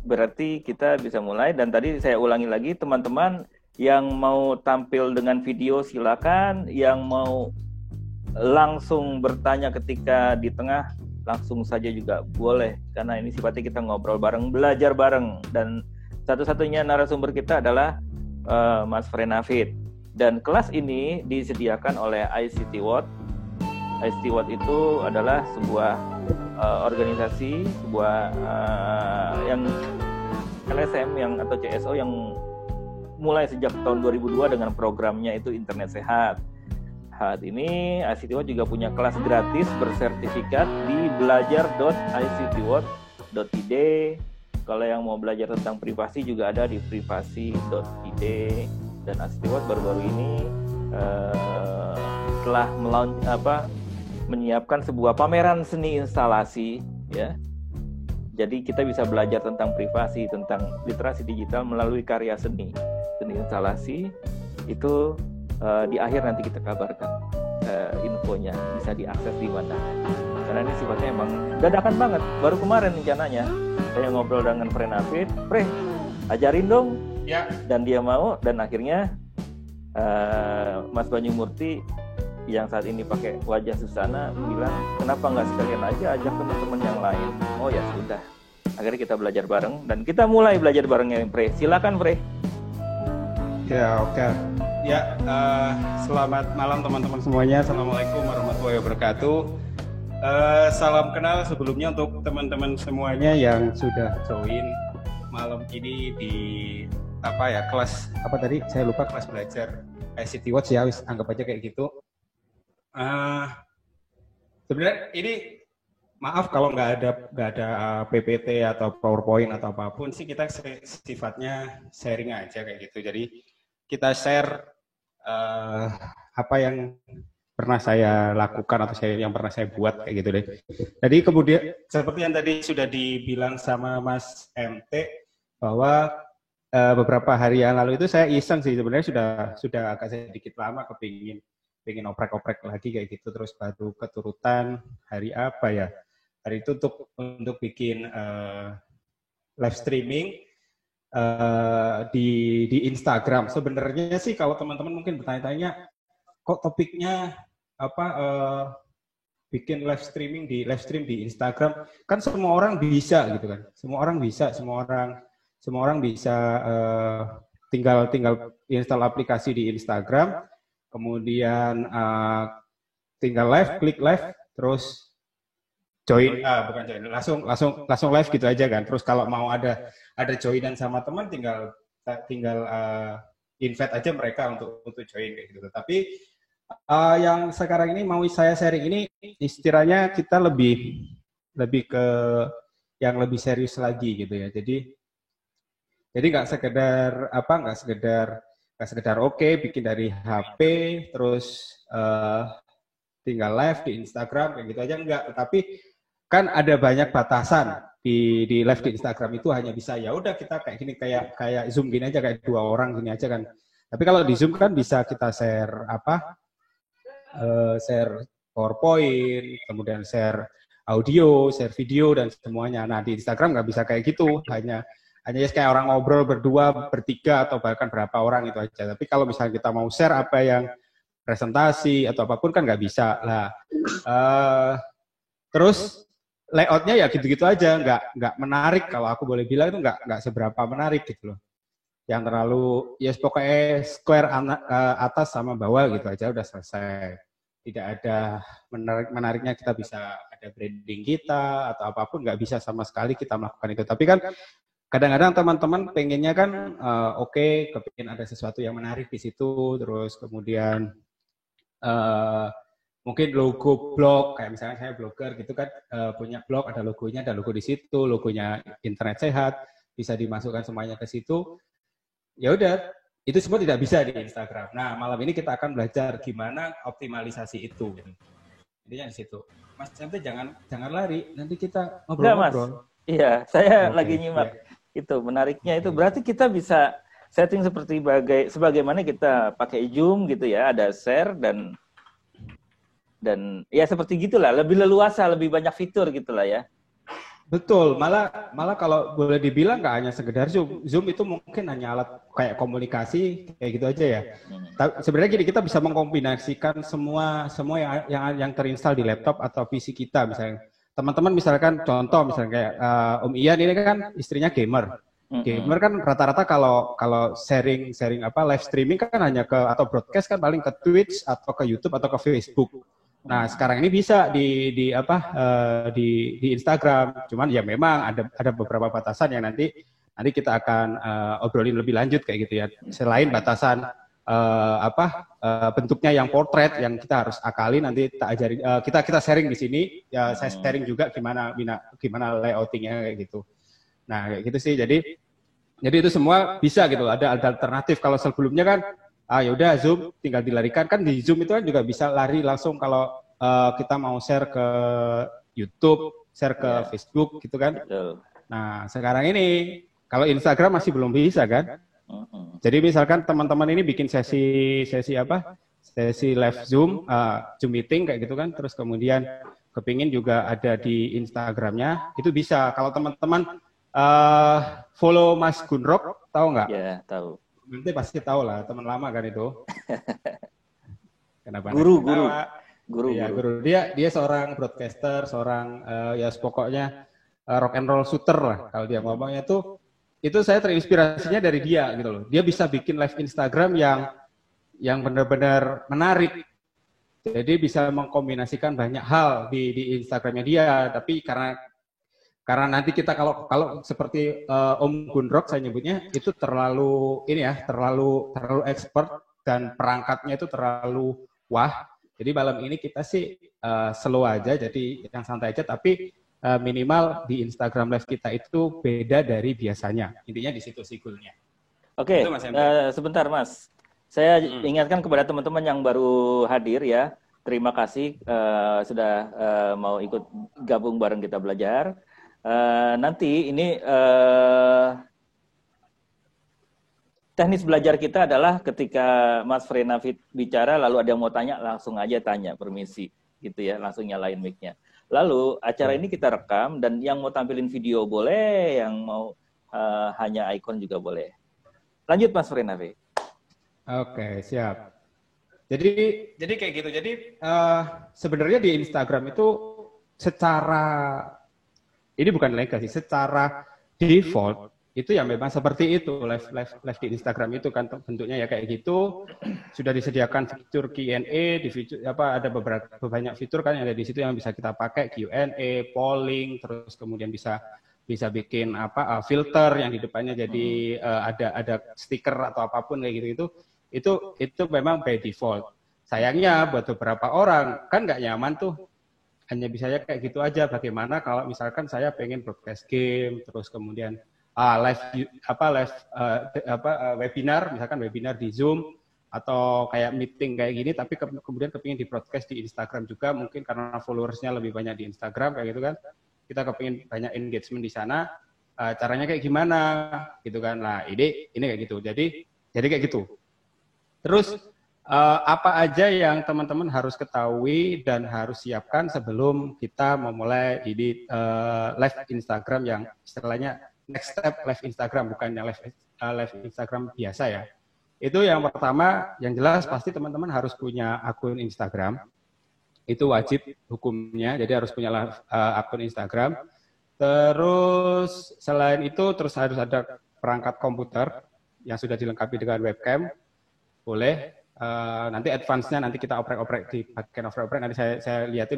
berarti kita bisa mulai. Dan tadi saya ulangi lagi, teman-teman yang mau tampil dengan video silakan, yang mau langsung bertanya ketika di tengah langsung saja juga boleh, karena ini sifatnya kita ngobrol bareng, belajar bareng. Dan satu-satunya narasumber kita adalah Mas Frenafit. Dan kelas ini disediakan oleh ICT World. ICT World itu adalah sebuah organisasi, sebuah yang LSM yang atau CSO yang mulai sejak tahun 2002 dengan programnya itu Internet Sehat. Saat ini ICT World juga punya kelas gratis bersertifikat di belajar.ictworld.id. Kalau yang mau belajar tentang privasi juga ada di privasi.id. Dan ICT World baru-baru ini telah menyiapkan sebuah pameran seni instalasi, ya. Jadi kita bisa belajar tentang privasi, tentang literasi digital melalui karya seni instalasi. Itu di akhir nanti kita kabarkan infonya, bisa diakses di mana. Karena ini sifatnya emang dadakan banget. Baru kemarin rencananya saya ngobrol dengan Frenafit, ajarin dong. Ya. Dan dia mau, dan akhirnya Mas Banyumurti yang saat ini pakai wajah Susana bilang, kenapa nggak sekalian aja ajak teman-teman yang lain. Oh ya sudah, akhirnya kita belajar bareng dan kita mulai belajar barengnya. Silakan Pre. Ya, oke. Ya, selamat malam teman-teman semuanya. Assalamualaikum warahmatullahi wabarakatuh. Salam kenal sebelumnya untuk teman-teman semuanya yang sudah join malam ini di kelas apa tadi? Saya lupa, kelas belajar ICT Watch ya, anggap aja kayak gitu. Sebenarnya ini maaf kalau nggak ada PPT atau PowerPoint atau apapun sih, kita sifatnya sharing aja kayak gitu. Jadi kita share apa yang pernah saya lakukan atau yang pernah saya buat kayak gitu deh. Jadi kemudian seperti yang tadi sudah dibilang sama Mas MT bahwa beberapa hari yang lalu itu saya iseng sih, sebenarnya sudah agak sedikit lama kepingin oprek-oprek lagi kayak gitu, terus baru keturutan hari apa ya, hari itu untuk bikin live streaming di Instagram. Sebenarnya sih kalau teman-teman mungkin bertanya-tanya kok topiknya bikin live stream di Instagram, kan semua orang bisa gitu kan, semua orang bisa tinggal install aplikasi di Instagram, kemudian tinggal klik live, terus langsung live gitu aja kan. Terus kalau mau ada joinan sama teman, tinggal invite aja mereka untuk join kayak gitu. Tapi yang sekarang ini mau saya sharing ini istilahnya kita lebih ke yang lebih serius lagi gitu ya. Jadi nggak sekedar oke bikin dari HP terus tinggal live di Instagram kayak gitu aja, enggak. Tetapi kan ada banyak batasan di live di Instagram itu, hanya bisa ya udah kita kayak gini, kayak Zoom gini aja, kayak 2 orang gini aja kan. Tapi kalau di Zoom kan bisa kita share share PowerPoint, kemudian share audio, share video dan semuanya. Nah, di Instagram nggak bisa kayak gitu, hanya kayak orang ngobrol berdua, bertiga atau bahkan berapa orang itu aja. Tapi kalau misalnya kita mau share apa yang presentasi atau apapun kan nggak bisa lah. Terus layoutnya ya gitu-gitu aja, nggak menarik. Kalau aku boleh bilang itu nggak seberapa menarik gitu loh. Yang terlalu ya pokoknya square atas sama bawah gitu aja udah selesai. Tidak ada menariknya, kita bisa ada branding kita atau apapun, nggak bisa sama sekali kita melakukan itu. Tapi kan kadang-kadang teman-teman pengennya kan kepingin ada sesuatu yang menarik di situ, terus kemudian mungkin logo blog, kayak misalnya saya blogger gitu kan, punya blog, ada logonya, ada logo di situ, logonya Internet Sehat, bisa dimasukkan semuanya ke situ. Ya udah, itu semua tidak bisa di Instagram. Nah, malam ini kita akan belajar gimana optimalisasi itu. Intinya di situ. Mas nanti jangan lari, nanti kita ngobrol-ngobrol. Iya, saya lagi nyimak. Ya. Itu menariknya itu berarti kita bisa setting sebagaimana kita pakai Zoom gitu ya, ada share dan ya seperti gitulah, lebih leluasa, lebih banyak fitur gitulah ya. Betul, malah kalau boleh dibilang nggak hanya sekedar Zoom. Zoom itu mungkin hanya alat kayak komunikasi kayak gitu aja ya. Sebenarnya gini, kita bisa mengkombinasikan semua yang terinstall di laptop atau PC kita misalnya. Teman-teman misalkan contoh misalnya kayak Om Ian ini kan istrinya gamer. Gamer kan rata-rata kalau sharing apa live streaming kan hanya ke atau broadcast kan paling ke Twitch atau ke YouTube atau ke Facebook. Nah, sekarang ini bisa di Instagram. Cuman ya memang ada beberapa batasan yang nanti kita akan obrolin lebih lanjut kayak gitu ya. Selain batasan bentuknya yang portrait yang kita harus akali nanti kita ajari kita sharing di sini ya, saya sharing juga gimana layoutingnya kayak gitu. Nah, kayak gitu sih. Jadi itu semua bisa gitu. Ada alternatif. Kalau sebelumnya kan ya udah Zoom tinggal dilarikan, kan di Zoom itu kan juga bisa lari langsung kalau kita mau share ke YouTube, share ke Facebook gitu kan. Nah, sekarang ini kalau Instagram masih belum bisa kan. Jadi misalkan teman-teman ini bikin sesi live Zoom, Zoom meeting kayak gitu kan, terus kemudian kepingin juga ada di Instagramnya, itu bisa. Kalau teman-teman follow Mas Gunrok, tahu nggak? Ya, tahu. Nanti pasti tahu lah, teman lama kan itu. Kenapa? Guru. Dia seorang broadcaster, seorang ya pokoknya rock and roll shooter lah kalau dia ngomongnya tuh. Itu saya terinspirasinya dari dia gitu loh. Dia bisa bikin live Instagram yang benar-benar menarik. Jadi bisa mengkombinasikan banyak hal di Instagramnya dia. Tapi karena nanti kita kalau seperti Om Gunrok saya nyebutnya itu terlalu expert dan perangkatnya itu terlalu wah. Jadi malam ini kita sih slow aja, jadi yang santai aja, tapi minimal di Instagram Live kita itu beda dari biasanya. Intinya di situ sih goalnya. Oke, sebentar Mas. Saya ingatkan kepada teman-teman yang baru hadir ya. Terima kasih sudah mau ikut gabung bareng kita belajar. Nanti ini teknis belajar kita adalah ketika Mas Frena bicara lalu ada yang mau tanya, langsung aja tanya, permisi gitu ya, langsung nyalain mic-nya. Lalu acara ini kita rekam dan yang mau tampilin video boleh, yang mau hanya icon juga boleh. Lanjut Mas Frena. Oke, siap. Jadi kayak gitu. Jadi sebenarnya di Instagram itu ini bukan legacy, secara default itu ya memang seperti itu, live di Instagram itu kan bentuknya ya kayak gitu. Sudah disediakan fitur Q&A, ada banyak fitur kan yang ada di situ yang bisa kita pakai, Q&A, polling, terus kemudian bisa bikin filter yang di depannya jadi ada stiker atau apapun kayak gitu. Itu memang by default. Sayangnya buat beberapa orang kan nggak nyaman tuh, hanya bisa kayak gitu aja. Bagaimana kalau misalkan saya pengen broadcast game, terus kemudian webinar, misalkan webinar di Zoom atau kayak meeting kayak gini, tapi kemudian kepingin di broadcast di Instagram juga, mungkin karena followersnya lebih banyak di Instagram kayak gitu kan, kita kepingin banyak engagement di sana, caranya kayak gimana gitu kan. Nah ini kayak gitu, jadi kayak gitu. Terus apa aja yang teman-teman harus ketahui dan harus siapkan sebelum kita memulai ini live Instagram yang istilahnya next step live Instagram, bukan yang live Instagram biasa ya. Itu yang pertama, yang jelas pasti teman-teman harus punya akun Instagram. Itu wajib hukumnya, jadi harus punya akun Instagram. Terus selain itu terus harus ada perangkat komputer yang sudah dilengkapi dengan webcam. Boleh. Nanti advance-nya nanti kita oprek-oprek di bagian oprek-oprek, nanti saya liatin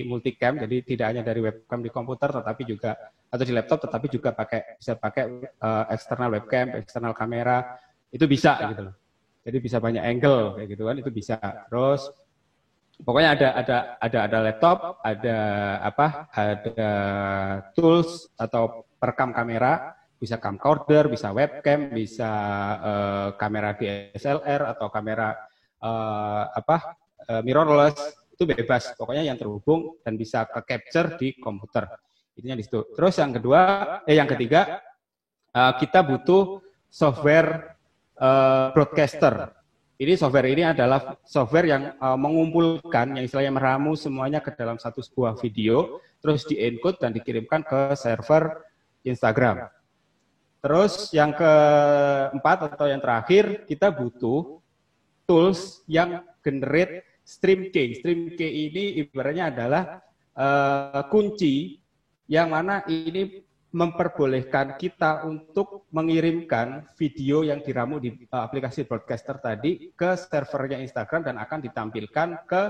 multicam, jadi tidak hanya dari webcam di komputer tetapi juga atau di laptop, tetapi juga bisa pakai eksternal webcam, eksternal kamera, itu bisa gitu loh. Jadi bisa banyak angle kayak gitu kan, itu bisa. Terus pokoknya ada laptop, ada tools atau perekam kamera, bisa camcorder, bisa webcam, bisa kamera DSLR atau kamera mirrorless, itu bebas. Pokoknya yang terhubung dan bisa ke capture di komputer. Intinya di situ. Terus yang ketiga, kita butuh software broadcaster. Ini software ini adalah software yang mengumpulkan, yang istilahnya meramu semuanya ke dalam satu sebuah video, terus di-encode dan dikirimkan ke server Instagram. Terus yang keempat atau yang terakhir, kita butuh tools yang generate stream key. Stream key ini ibaratnya adalah kunci yang mana ini memperbolehkan kita untuk mengirimkan video yang diramu di aplikasi broadcaster tadi ke servernya Instagram dan akan ditampilkan ke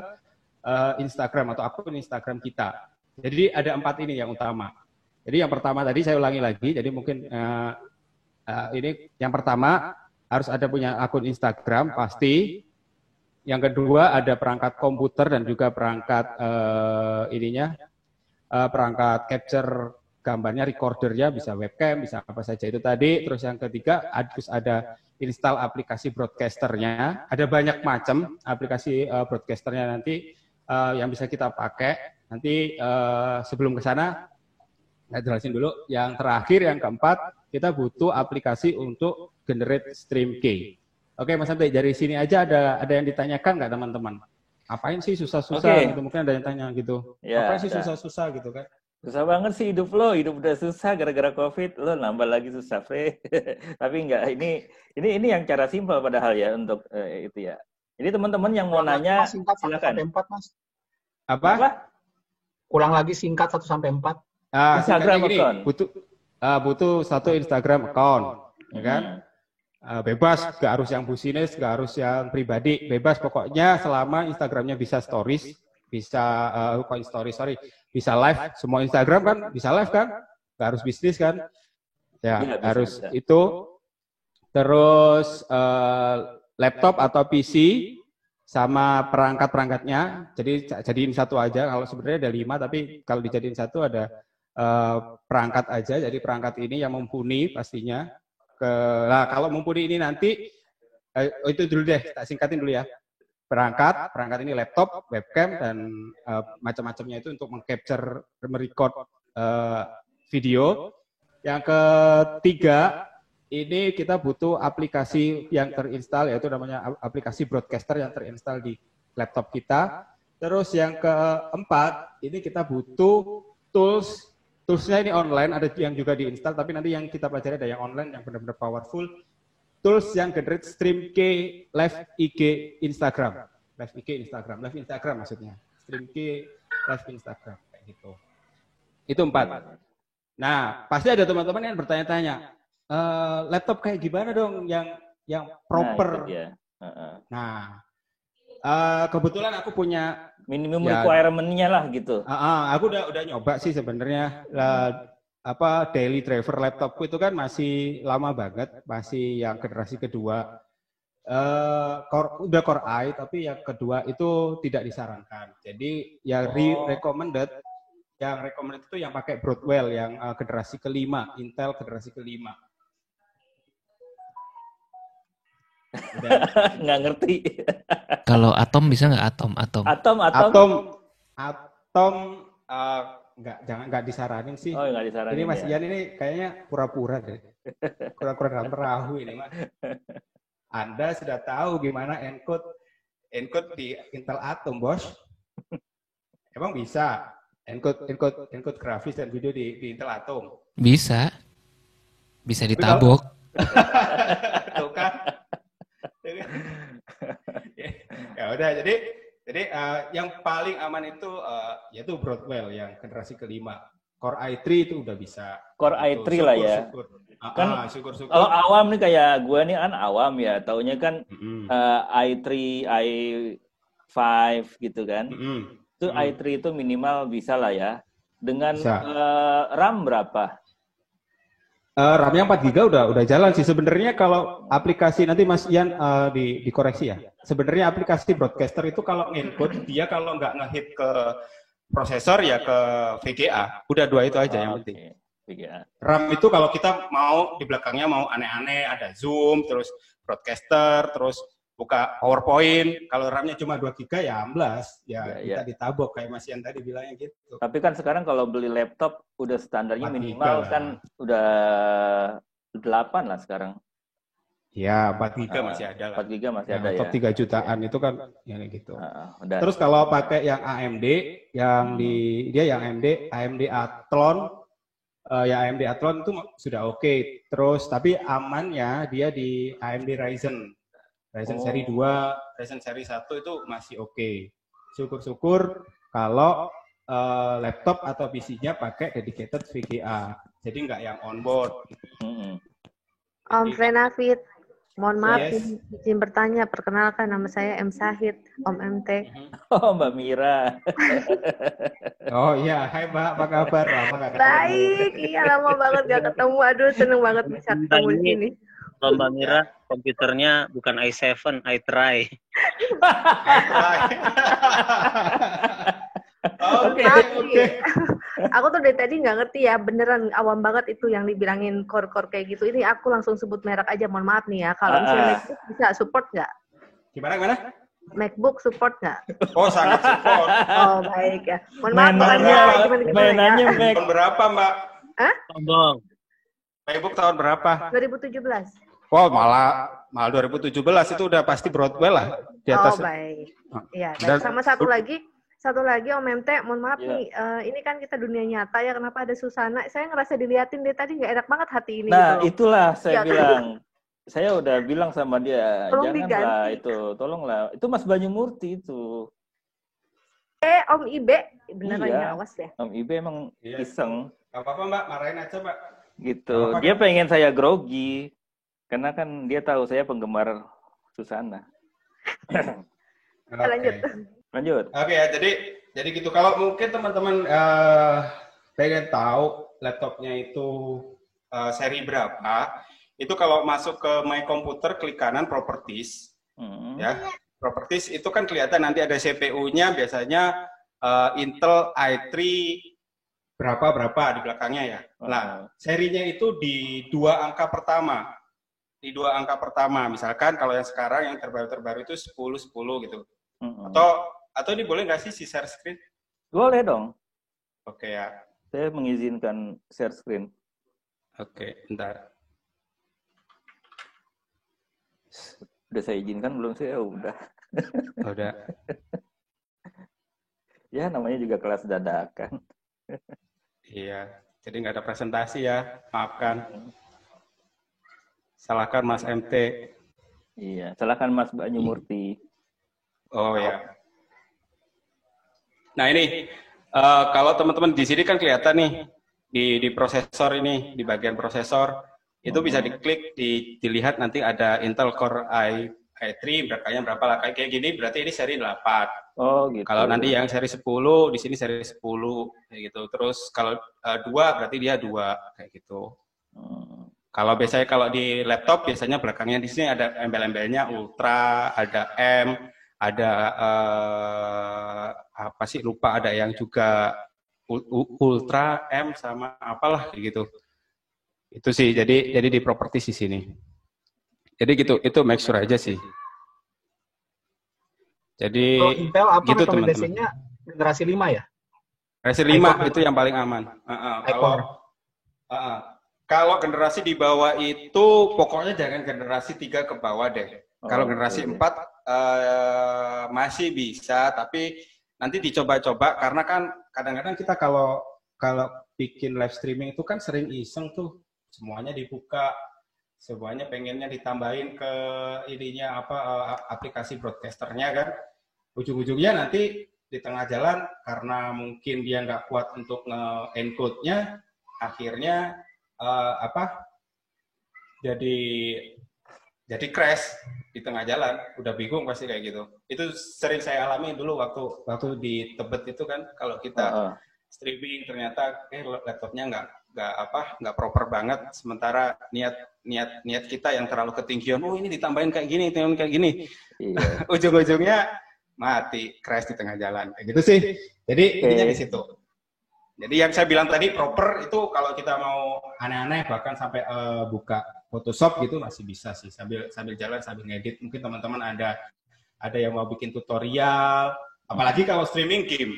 Instagram atau akun Instagram kita. Jadi ada 4 ini yang utama. Jadi yang pertama tadi saya ulangi lagi, jadi mungkin ini yang pertama harus ada punya akun Instagram pasti. Yang kedua ada perangkat komputer dan juga perangkat perangkat capture gambarnya, recordernya, bisa webcam, bisa apa saja itu tadi. Terus yang ketiga harus ada install aplikasi broadcasternya. Ada banyak macam aplikasi broadcasternya nanti yang bisa kita pakai. Nanti sebelum ke sana saya jelasin dulu. Yang terakhir, yang keempat, kita butuh aplikasi untuk generate stream key. Oke, Mas Santi, dari sini aja ada yang ditanyakan nggak teman-teman? Apain sih susah-susah gitu? Mungkin ada yang tanya gitu. Apain sih susah-susah gitu kan? Susah banget sih hidup udah susah gara-gara COVID, lo nambah lagi susah, Fre. Tapi enggak, ini yang cara simpel padahal ya untuk itu ya. Jadi teman-teman yang mau nanya, silakan. 1-4, Mas. Apa? Ulang lagi singkat 1-4. Instagram account. Butuh satu Instagram account, ya kan? Bebas, gak harus yang bisnis, gak harus yang pribadi, bebas pokoknya selama Instagramnya bisa stories, bisa bisa live. Semua Instagram kan bisa live kan, gak harus bisnis kan? Ya, harus bisa. Itu. Terus laptop atau PC sama perangkat-perangkatnya, jadi jadiin satu aja. Kalau sebenarnya ada 5, tapi kalau dijadiin satu ada perangkat aja. Jadi perangkat ini yang mumpuni pastinya. Nah, kalau mumpuni ini nanti itu dulu deh, tak singkatin dulu ya. Perangkat ini laptop, webcam dan macam-macamnya itu untuk mengcapture, merecord video. Yang ketiga, ini kita butuh aplikasi yang terinstall, yaitu namanya aplikasi broadcaster yang terinstall di laptop kita. Terus yang keempat, ini kita butuh tools. Toolsnya ini online, ada yang juga diinstal, tapi nanti yang kita pelajari ada yang online, yang benar-benar powerful. Tools yang generate stream key live IG Instagram. Live Instagram maksudnya. Stream key live Instagram, kayak gitu. Itu 4. Nah, pasti ada teman-teman yang bertanya-tanya, laptop kayak gimana dong yang proper? Nah, kebetulan aku punya minimum requirement-nya lah gitu. Aku udah nyoba sih sebenarnya. Daily driver laptopku itu kan masih lama banget, masih yang generasi kedua. Udah Core i, tapi yang kedua itu tidak disarankan. Jadi yang recommended itu yang pakai Broadwell yang generasi kelima, Intel generasi kelima. Nggak ngerti. Kalau Atom bisa nggak Atom? Nggak disaranin sih. Oh, nggak disaranin. Ini Mas Ian ini kayaknya pura-pura deh. Pura-pura dalam perahu ini, Mas. Anda sudah tahu gimana encode di Intel Atom, Bos. Emang bisa encode grafis dan video di Intel Atom? Bisa ditabok. Tuh kan. Ya udah, jadi yang paling aman itu yaitu Broadwell yang generasi kelima. Core i3 itu udah bisa. Core i3 lah ya. Syukur. Kalau awam nih kayak gue nih kan awam ya, taunya kan i3, i5 gitu kan. Itu i3 itu minimal bisa lah ya. Dengan RAM berapa? RAM-nya 4 GB udah jalan sih sebenarnya. Kalau aplikasi nanti Mas Ian dikoreksi ya. Sebenarnya aplikasi broadcaster itu kalau nginput dia kalau nggak ngehit ke prosesor ya ke VGA. Udah 2 itu aja yang penting. VGA. RAM itu kalau kita mau di belakangnya mau aneh-aneh, ada Zoom, terus broadcaster, terus buka PowerPoint. Kalau RAM-nya cuma 2 GB ya amblas. Ya kita ditabok kayak Mas Ian tadi bilangnya gitu. Tapi kan sekarang kalau beli laptop udah standarnya minimal kan udah 8 lah sekarang. Ya, 4 giga masih ada lah. 4 giga masih Yang ada top ya. 3 jutaan itu kan yang gitu. Dan Terus kalau pakai yang AMD, dia yang AMD Athlon, ya AMD Athlon itu sudah oke. Terus tapi amannya dia di AMD Ryzen seri 2, Ryzen seri 1 itu masih oke. Syukur-syukur kalau laptop atau PC-nya pakai dedicated VGA. Jadi nggak yang onboard. Om Renafit, mohon maaf Yes. izin bertanya, perkenalkan nama saya M. Sahid, Om MT. Oh, Mbak Mira. Oh iya, hai Mbak, apa kabar? Lama nggak ketemu. Baik, iya lama banget gak ketemu. Aduh, seneng banget bisa ketemu di sini. Kalau Mbak Mira, komputernya bukan i7, i3. Oke. Aku tuh dari tadi nggak ngerti ya, beneran awam banget itu yang dibilangin core-core kayak gitu. Ini aku langsung sebut merek aja, mohon maaf nih ya. Kalau misalnya MacBook bisa support nggak? Gimana? MacBook support nggak? Oh, sangat support. Oh, baik ya. Mohon maaf, gimana Mainannya ya? Mac. Tahun berapa, Mbak? Sombong. MacBook tahun berapa? 2017. Oh, malah 2017 itu udah pasti Broadwell lah di atas. Oh, baik. Iya, Dan- sama satu lagi Om MT, mohon maaf nih, ini kan kita dunia nyata ya, kenapa ada Susana? Saya ngerasa diliatin dia tadi nggak enak banget hati ini. Nah, gitu loh. itulah saya Iya, bilang. Saya udah bilang sama dia, Tolong janganlah diganti. itu, tolonglah. Itu Mas Banyumurti itu. Om Ibe, beneran Iya. ya, awas ya. Om Ibe emang Iya. iseng Gak apa-apa, Mbak, marahin aja, Mbak. gitu. Apa, Dia pengen saya grogi. Karena kan dia tahu saya penggemar Susana. Lanjut. Lanjut. Oke ya, jadi gitu. Kalau mungkin teman-teman pengen tahu laptopnya itu seri berapa, itu kalau masuk ke My Computer klik kanan Properties, ya. Properties itu kan kelihatan nanti ada CPU-nya biasanya Intel i3 berapa di belakangnya ya. Nah, serinya itu di 2 angka pertama. Di 2 angka pertama, misalkan kalau yang sekarang yang terbaru itu 10 gitu. Atau ini boleh nggak sih share screen? Boleh dong. Oke ya. Saya mengizinkan share screen. Oke, bentar. Udah saya izinkan belum sih? Oh, udah. Udah. Ya, namanya juga kelas dadakan. Iya, jadi nggak ada presentasi ya, maafkan. Salahkan Mas MT. Iya, silakan Mas Banyumurti. Oh ya. Nah ini, kalau teman-teman di sini kan kelihatan nih, di prosesor ini, di bagian prosesor, itu bisa diklik, dilihat nanti ada Intel Core i3, beratnya berapa lah, kayak gini, berarti ini seri 8. Oh gitu. Kalau nanti yang seri 10, di sini seri 10, kayak gitu. Terus kalau 2, berarti dia 2, kayak gitu. Kalau biasanya kalau di laptop, biasanya belakangnya di sini ada embel-embelnya Ultra, ada M, ada apa sih, lupa, ada yang juga Ultra, M, sama apalah, kayak gitu. Itu sih, jadi di properties di sini. Jadi gitu, itu make sure aja sih. Jadi Kalau Intel apa gitu, rekomendasinya generasi 5 ya? Generasi 5 itu yang paling aman. Kalau generasi di bawah itu pokoknya jangan generasi 3 ke bawah deh. Kalau generasi 4 masih bisa, tapi nanti dicoba-coba karena kan kadang-kadang kita kalau bikin live streaming itu kan sering iseng tuh, semuanya dibuka, semuanya pengennya ditambahin ke ininya aplikasi broadcasternya kan. Ujung-ujungnya nanti di tengah jalan karena mungkin dia nggak kuat untuk nge-encode-nya, akhirnya jadi crash di tengah jalan, udah bingung pasti kayak gitu. Itu sering saya alami dulu waktu di Tebet itu kan, kalau kita streaming ternyata laptopnya nggak proper banget, sementara niat kita yang terlalu ketinggian, oh ini ditambahin kayak gini, iya. Ujung-ujungnya mati, crash di tengah jalan, kayak gitu sih. Jadi intinya di situ. Jadi yang saya bilang tadi proper itu kalau kita mau aneh-aneh bahkan sampai buka Photoshop gitu masih bisa sih, sambil jalan sambil ngedit. Mungkin teman-teman ada yang mau bikin tutorial, apalagi kalau streaming game.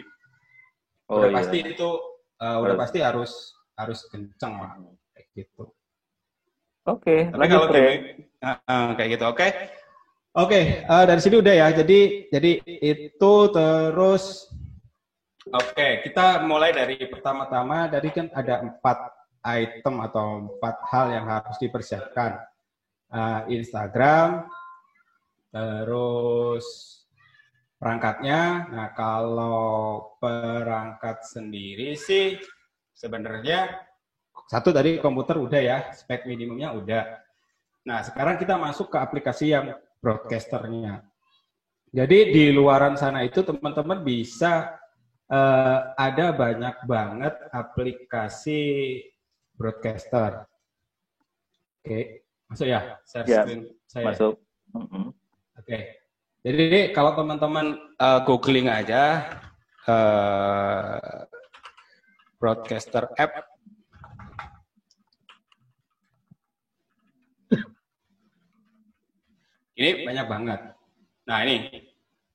Pasti itu udah pasti harus kenceng lah, kayak gitu. Oke, tapi kalau Kayak gitu. Oke, dari sini udah ya. Jadi itu terus. Oke, kita mulai dari pertama-tama. Dari kan ada 4 item atau 4 hal yang harus dipersiapkan. Instagram, terus perangkatnya. Nah, kalau perangkat sendiri sih sebenarnya satu tadi komputer udah ya, spek minimumnya udah. Nah, sekarang kita masuk ke aplikasi yang broadcasternya. Jadi di luaran sana itu teman-teman bisa ada banyak banget aplikasi broadcaster. Oke, masuk ya? Share screen saya. Masuk. Oke. Jadi kalau teman-teman googling aja broadcaster app. Ini banyak banget. Nah ini,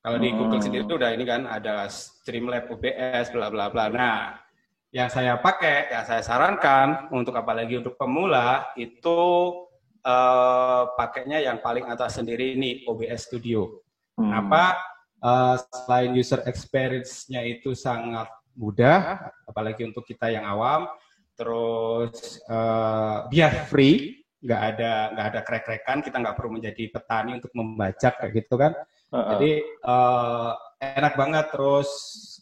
kalau di Google sendiri udah ini kan ada Streamlabs OBS, bla bla bla. Nah, yang saya pakai, yang saya sarankan untuk apalagi untuk pemula itu pakainya yang paling atas sendiri ini OBS Studio. Kenapa? Selain user experience-nya itu sangat mudah, apalagi untuk kita yang awam, terus dia free. Nggak ada krek-krekan, kita nggak perlu menjadi petani untuk membajak kayak gitu kan. Jadi enak banget, terus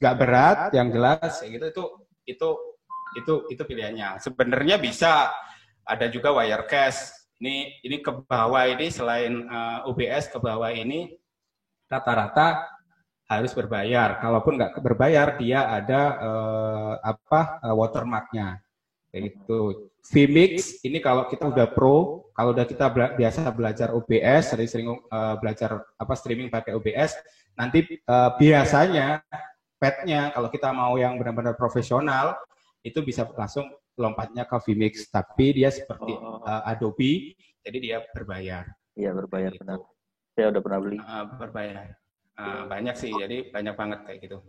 nggak berat, yang jelas kayak gitu. Itu pilihannya. Sebenarnya bisa ada juga Wirecast. Ini ke bawah ini selain OBS ke bawah ini rata-rata harus berbayar. Kalaupun nggak berbayar, dia ada watermark-nya kayak gitu. vMix ini kalau kita udah pro, kalau udah kita biasa belajar OBS, sering-sering belajar streaming pakai OBS, nanti biasanya pad-nya kalau kita mau yang benar-benar profesional itu bisa langsung lompatnya ke vMix, tapi dia seperti Adobe, jadi dia berbayar. Iya, berbayar gitu. benar. Saya udah pernah beli. Berbayar. Banyak sih, jadi banyak banget kayak gitu.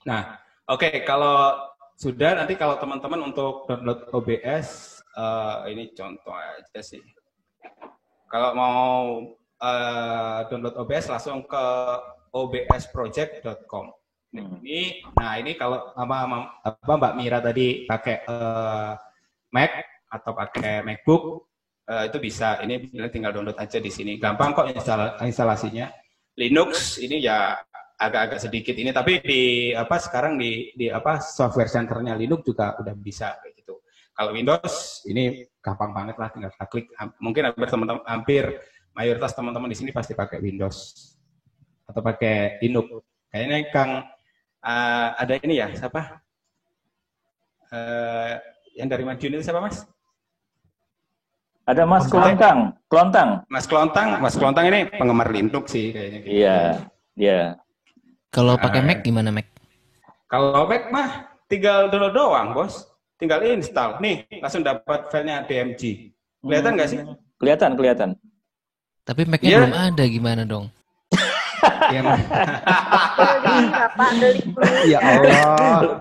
Nah, oke, kalau sudah, nanti kalau teman-teman untuk download OBS, ini contoh aja sih. Kalau mau download OBS langsung ke obsproject.com. Ini kalau Mbak Mira tadi pakai Mac atau pakai MacBook, itu bisa. Ini tinggal download aja di sini. Gampang kok instalasinya. Linux ini ya agak-agak sedikit ini, tapi sekarang di software centernya Linux juga udah bisa kayak gitu. Kalau Windows ini gampang banget lah, tinggal kita klik. Mungkin hampir mayoritas teman-teman di sini pasti pakai Windows atau pakai Linux. Kayaknya Kang ada ini ya, siapa? Yang dari Madiun itu siapa, Mas? Ada Mas Klontang. Mas Klontang ini penggemar Linux sih kayaknya. Gitu. Iya. Kalau pakai Mac gimana, Mac? Kalau Mac mah tinggal download doang, Bos. Tinggal install. Nih, langsung dapat filenya DMG. Kelihatan nggak sih? Kelihatan. Tapi Mac-nya belum ada, gimana dong? Iya, Mas. Ya Allah.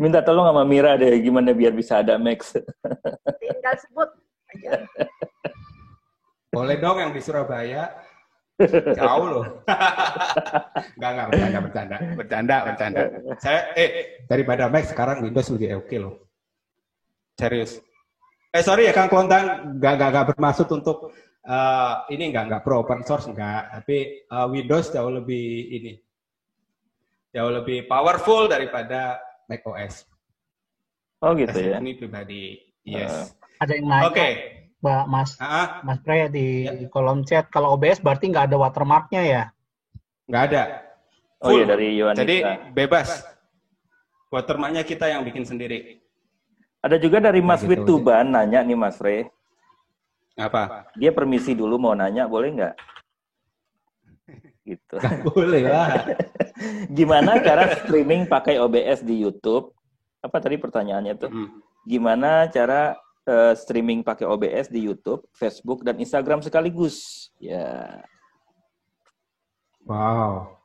Minta tolong sama Mira deh, gimana biar bisa ada Max. Tinggal sebut aja. Boleh dong yang di Surabaya. Jauh loh. Enggak, bercanda. Saya daripada Mac sekarang Windows lebih oke loh. Serius. Sorry ya Kang Klontang, enggak bermaksud untuk ini enggak pro open source enggak, tapi Windows jauh lebih powerful daripada Mac OS. Oh gitu ya. Ini pribadi. Yes. Ada yang nanya. Oke. Mas Pre di kolom chat, kalau OBS berarti nggak ada watermarknya ya? Nggak ada. Oh iya, dari Yohanita. Jadi bebas. Watermarknya kita yang bikin sendiri. Ada juga dari Mas gitu. Wituban nanya nih Mas Pre. Apa? Dia permisi dulu mau nanya, boleh nggak? Gitu. Nggak boleh lah. Gimana cara streaming pakai OBS di YouTube? Apa tadi pertanyaannya tuh? Gimana cara streaming pakai OBS di YouTube, Facebook, dan Instagram sekaligus? Ya. Wow.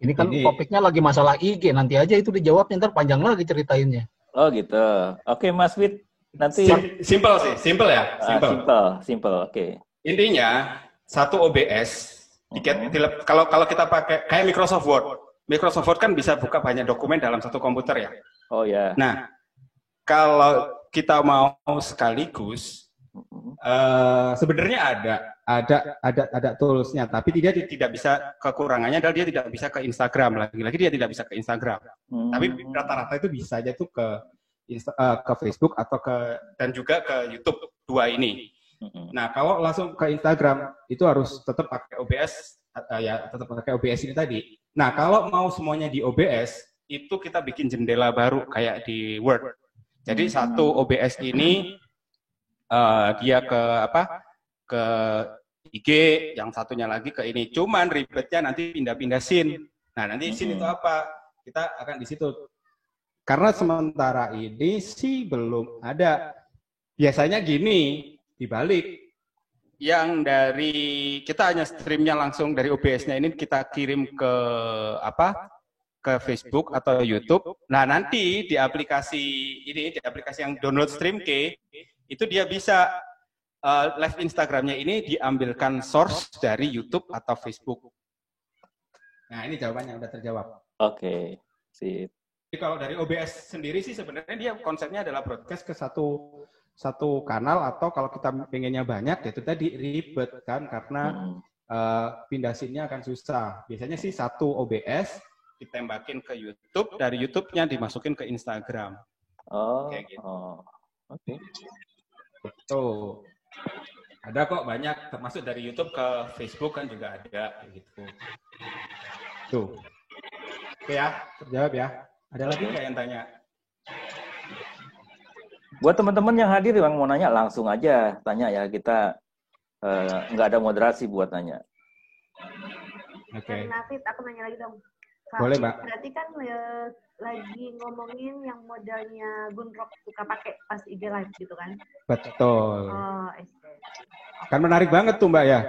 Ini kan topiknya lagi masalah IG, nanti aja itu dijawab, ntar panjang lagi ceritainnya. Oh gitu. Oke Mas Wit, Nanti Simple ya. simple. Oke. Intinya satu OBS kalau kita pakai kayak Microsoft Word kan bisa buka banyak dokumen dalam satu komputer ya. Oh ya. Nah, kalau kita mau sekaligus sebenarnya ada toolsnya, tapi dia tidak bisa, kekurangannya adalah dia tidak bisa ke Instagram, lagi-lagi dia tidak bisa ke Instagram. Tapi rata-rata itu bisa aja tuh ke Facebook atau dan juga ke YouTube, dua ini. Nah, kalau langsung ke Instagram itu harus tetap pakai OBS, tetap pakai OBS ini tadi. Nah, kalau mau semuanya di OBS, itu kita bikin jendela baru kayak di Word. Jadi satu OBS ini dia ke IG, yang satunya lagi ke ini. Cuman ribetnya nanti pindah-pindah scene. Nah, nanti scene itu apa? Kita akan di situ. Karena sementara ini sih belum ada. Biasanya gini, dibalik. Yang dari kita hanya streamnya langsung dari OBS-nya ini kita kirim ke Facebook atau YouTube. Nah, nanti di aplikasi yang download Streamkey itu dia bisa live Instagramnya ini diambilkan source dari YouTube atau Facebook. Nah, ini jawabannya udah terjawab. Oke, sip. Jadi kalau dari OBS sendiri sih sebenarnya dia konsepnya adalah broadcast ke satu kanal, atau kalau kita pengennya banyak, itu tadi ribet kan, karena pindah scene-nya akan susah. Biasanya sih satu OBS ditembakin ke YouTube, dari YouTube-nya dimasukin ke Instagram. Kayak gitu. Oke. Tuh. Ada kok banyak, termasuk dari YouTube ke Facebook kan juga ada gitu. Tuh. Oke ya, terjawab ya. Ada lagi nggak yang tanya? Buat teman-teman yang hadir yang mau nanya langsung aja tanya ya, kita nggak ada moderasi buat nanya. Oke. Nafit, aku nanya lagi dong. Kak, boleh, Mbak. Berarti kan lagi ngomongin yang modelnya Gunrock suka pakai pas IG live gitu kan? Betul. Oh, Kan menarik banget tuh Mbak ya.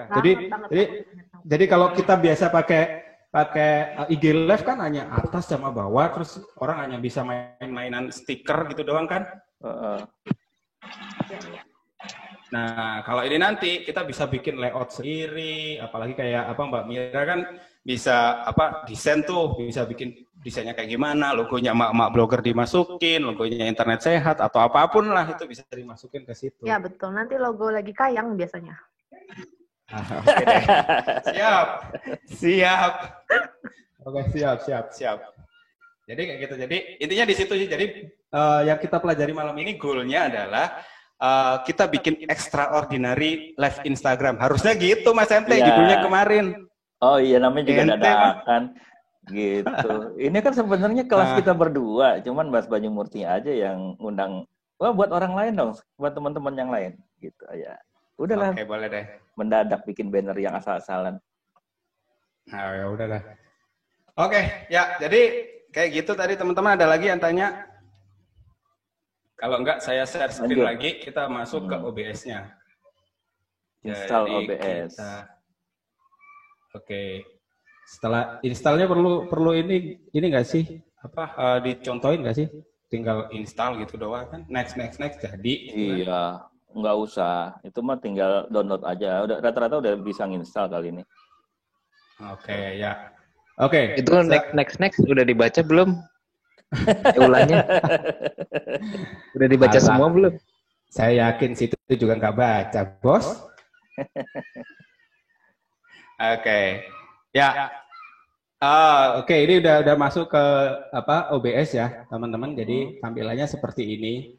Jadi kalau kita biasa pakai IG live kan hanya atas sama bawah, terus orang hanya bisa main-mainan stiker gitu doang kan? Nah, kalau ini nanti kita bisa bikin layout sendiri, apalagi kayak Mbak Mira kan bisa desain tuh, bisa bikin desainnya kayak gimana, logonya emak-emak blogger dimasukin, logonya internet sehat atau apapun lah itu bisa dimasukin ke situ. Ya betul, nanti logo lagi kayang biasanya. Oke deh. Siap. Oke, siap. Jadi kayak gitu. Jadi intinya di situ sih. Jadi yang kita pelajari malam ini goalnya adalah kita bikin extraordinary live Instagram. Harusnya gitu Mas Ente, judulnya kemarin. Oh iya, namanya juga dadakan gitu. Ini kan sebenarnya kelas kita berdua, cuman Mas Banyumurti aja yang ngundang. Wah, buat orang lain dong, buat teman-teman yang lain gitu ya. Udahlah. Oke, boleh deh. Mendadak bikin banner yang asal-asalan. Nah, ya udahlah. Oke, ya jadi kayak gitu tadi teman-teman. Ada lagi yang tanya? Kalau enggak saya share screen lagi, kita masuk ke OBS-nya. Install OBS. Oke. Setelah installnya perlu ini nggak sih? Dicontohin nggak sih? Tinggal install gitu doang kan? Next jadi. Iya, nggak usah. Itu mah tinggal download aja. Udah rata-rata udah bisa nginstal kali ini. Oke, ya. Oke. Itu next udah dibaca belum? Ulangnya. Udah dibaca semua belum? Saya yakin situ juga nggak baca, Bos. Oke. Ya. Oke, ini udah masuk ke OBS ya, teman-teman. Jadi tampilannya seperti ini.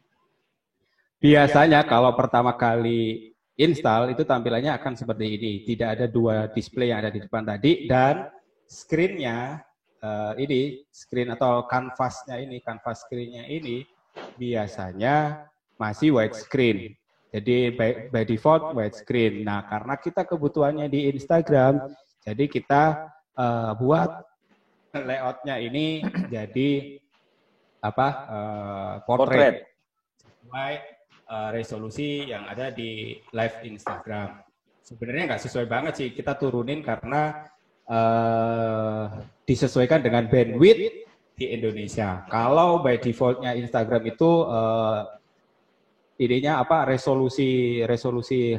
Biasanya kalau pertama kali install itu tampilannya akan seperti ini. Tidak ada dua display yang ada di depan tadi, dan screen-nya screen atau canvas screen-nya ini biasanya masih widescreen. Jadi by default widescreen. Nah, karena kita kebutuhannya di Instagram, jadi kita buat layout-nya ini jadi portrait sesuai resolusi yang ada di live Instagram. Sebenarnya nggak sesuai banget sih, kita turunin karena disesuaikan dengan bandwidth di Indonesia. Kalau by default-nya Instagram itu idenya apa resolusi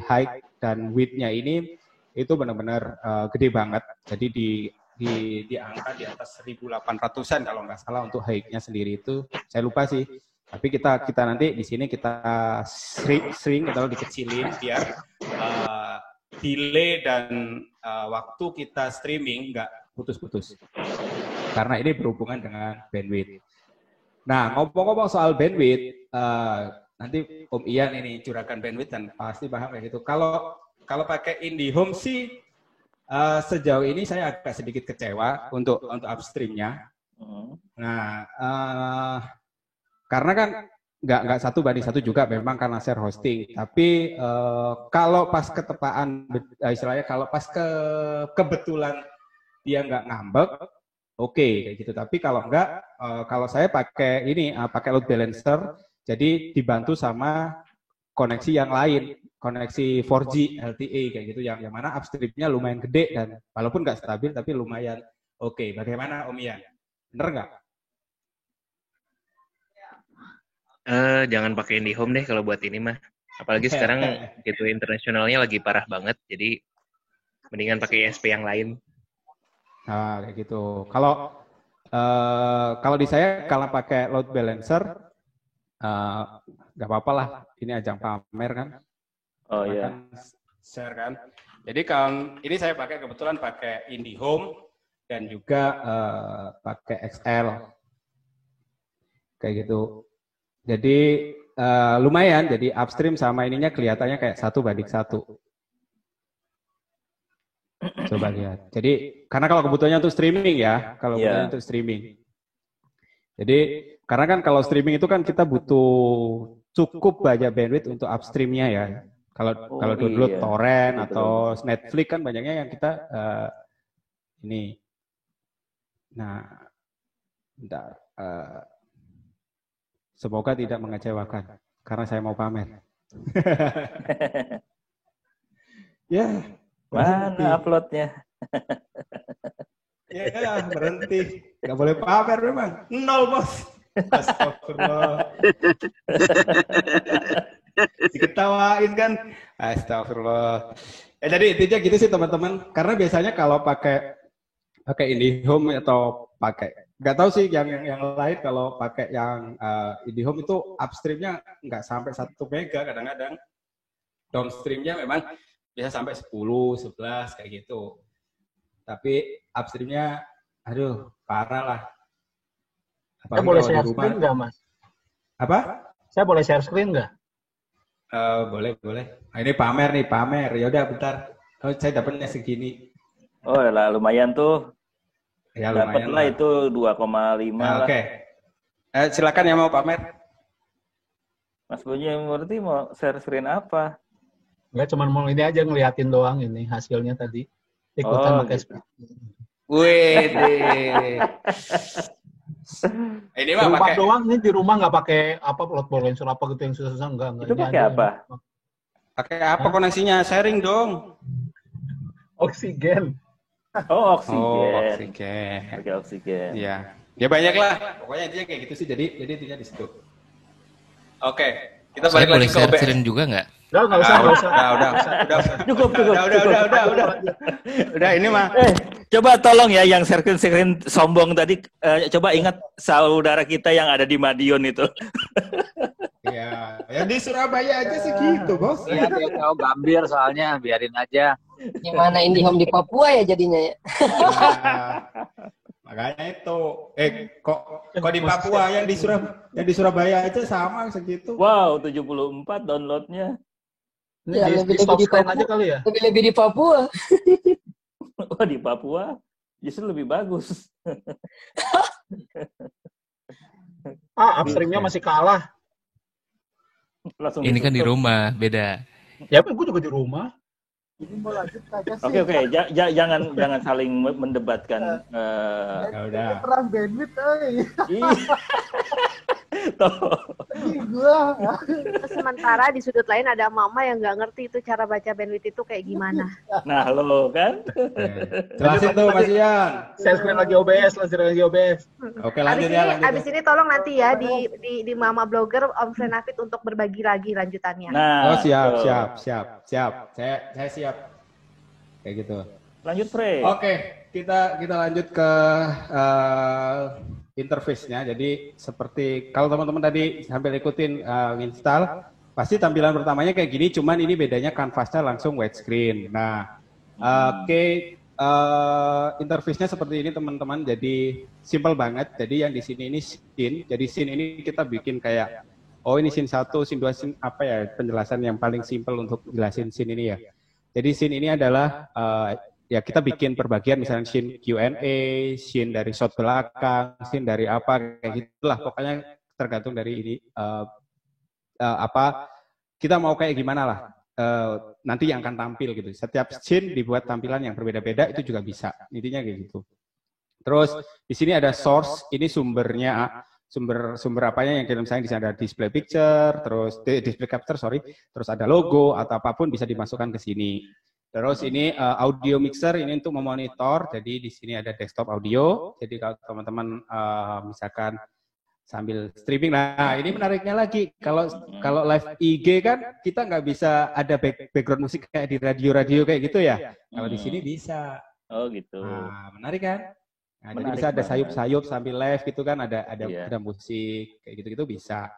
height dan width-nya ini itu benar-benar gede banget. Jadi di angka di atas 1.800-an kalau nggak salah untuk height-nya sendiri itu. Saya lupa sih. Tapi kita nanti di sini kita sering kita dikecilin biar delay dan waktu kita streaming nggak putus-putus. Karena ini berhubungan dengan bandwidth. Nah, ngomong-ngomong soal bandwidth, nanti Om Ian ini curahkan bandwidth dan pasti paham kayak gitu. Kalau pakai IndiHome sih sejauh ini saya agak sedikit kecewa untuk upstreamnya. Nah, karena kan nggak 1:1 juga memang karena share hosting. Tapi kalau pas ketepaan, istilahnya kalau pas kebetulan dia nggak ngambek, oke kayak gitu. Tapi kalau nggak, kalau saya pakai pakai load balancer, jadi dibantu sama koneksi yang lain, koneksi 4G LTE kayak gitu, yang mana upstreamnya lumayan gede dan walaupun nggak stabil tapi lumayan oke. Bagaimana Om Ian? Bener nggak? Jangan pakai IndiHome deh kalau buat ini mah. Apalagi sekarang gitu internasionalnya lagi parah banget. Jadi mendingan pakai ISP yang lain. Nah, kayak gitu. Kalau di saya kalau pakai load balancer nggak apa-apa lah. Ini ajang pamer kan. Oh iya. Share kan. Jadi kalau ini saya kebetulan pakai IndiHome dan juga pakai XL. Kayak gitu. Jadi lumayan, jadi upstream sama ininya kelihatannya kayak 1:1. Coba lihat. Jadi karena kalau kebutuhannya untuk streaming ya, kebutuhannya untuk streaming. Jadi karena kan kalau streaming itu kan kita butuh cukup banyak bandwidth untuk upstreamnya ya. Kalau download torrent atau Netflix kan banyaknya yang kita ini. Nah, bentar. Semoga tidak mengecewakan, karena saya mau pamer. Ya, mana uploadnya? Ya, berhenti. Nggak boleh pamer memang. 0, Bos. Astagfirullah. Diketawain kan. Astagfirullah. Jadi intinya gitu sih teman-teman. Karena biasanya kalau pakai IndiHome atau nggak tahu sih yang lain, kalau pakai yang IndiHome itu upstreamnya nggak sampai 1 mega kadang-kadang. Downstreamnya memang bisa sampai 10, 11 kayak gitu. Tapi upstreamnya, aduh parah lah. Saya boleh share screen nggak, Mas? Apa? Saya boleh share screen nggak? Boleh. Nah, ini pamer. Ya udah bentar. Oh, saya dapatnya segini. Oh lah, lumayan tuh. Ya, dapatlah itu 2,5 lah. Oke. Silakan yang mau pamer. Mas Bunyi Murti mau share screen apa? Enggak, cuma mau ini aja ngeliatin doang ini hasilnya tadi. Ikutan pakai gitu. Wih, ini mah pakai doang, ini di rumah nggak pakai load balancer apa gitu yang susah-susah enggak. Itu pakai apa? Pakai apa koneksinya? Sharing dong. Oksigen. Oh, oksigen. Oksigen. Pakai oksigen. Iya. Ya banyak lah. Pokoknya intinya kayak gitu sih. Jadi intinya di situ. Oke. Kita balik lagi ke OBS. Sharing juga nggak? Nggak usah. Udah. Cukup. Udah ini mah. Coba tolong ya yang share screen sombong tadi, coba ingat saudara kita yang ada di Madiun itu. Ya, yang di Surabaya aja segitu, Bos. Iya, dia tahu gambir soalnya, biarin aja. Gimana IndiHome di Papua ya jadinya ya? Makanya itu. Kok di Papua yang di Surabaya aja sama segitu. Wow, 74 downloadnya. Ya, lebih di Papua aja kali ya. Lebih di Papua. Oh, di Papua justru lebih bagus. Upstreamnya masih kalah. Langsung ini kan di rumah, beda. Ya, gue juga di rumah. Oke, jangan saling mendebatkan. Ya udah. Perang bandwidth, Sementara di sudut lain ada mama yang nggak ngerti itu cara baca bandwidth itu kayak gimana. Nah, lo kan. Jelasin tuh Mas Ian. Share screen lagi OBS, Oke, lanjut ya, lanjut. Abis ini tolong nanti ya di Mama Blogger Om Frenafit untuk berbagi lagi lanjutannya. Nah, siap. Saya siap. Kayak gitu. Lanjut, Frey. Oke, kita lanjut ke interface-nya. Jadi seperti kalau teman-teman tadi sambil ikutin install, pasti tampilan pertamanya kayak gini, cuman ini bedanya kanvasnya langsung widescreen. Nah, interface-nya seperti ini teman-teman, jadi simple banget. Jadi yang di sini ini scene, jadi scene ini kita bikin kayak, ini scene 1, scene 2, scene apa ya, penjelasan yang paling simple untuk jelasin scene ini ya. Jadi scene ini adalah ya kita bikin perbagian misalnya scene Q&A, scene dari shot belakang, scene dari apa kayak gitulah, pokoknya tergantung dari ini apa kita mau kayak gimana lah nanti yang akan tampil gitu. Setiap scene dibuat tampilan yang berbeda-beda, itu juga bisa, intinya kayak gitu. Terus di sini ada source, ini sumbernya sumber apanya yang misalnya di sana ada display picture, terus display capture terus ada logo atau apapun bisa dimasukkan ke sini. Terus ini audio mixer, ini untuk memonitor, jadi di sini ada desktop audio, jadi kalau teman-teman misalkan sambil streaming, nah ini menariknya lagi, kalau live IG kan kita nggak bisa ada background musik kayak di radio kayak gitu ya, kalau di sini bisa. Oh gitu. Nah, menarik kan? Nah, jadi bisa ada sayup-sayup sambil live gitu kan, ada musik kayak gitu-gitu bisa.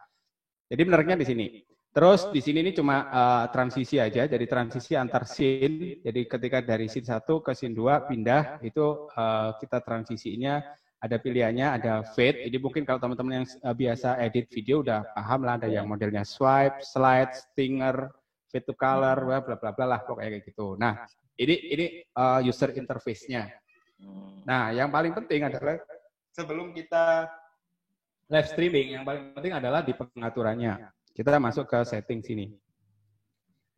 Jadi menariknya di sini. Terus di sini ini cuma transisi aja, jadi transisi antar scene. Jadi ketika dari scene 1 ke scene 2 pindah, itu kita transisinya ada pilihannya, ada fade. Ini mungkin kalau teman-teman yang biasa edit video udah paham lah, ada yang modelnya swipe, slide, stinger, fade to color, bla bla bla lah pokoknya kayak gitu. Nah, ini user interface-nya. Nah, yang paling penting adalah sebelum kita live streaming, yang paling penting adalah di pengaturannya. Kita masuk ke setting sini.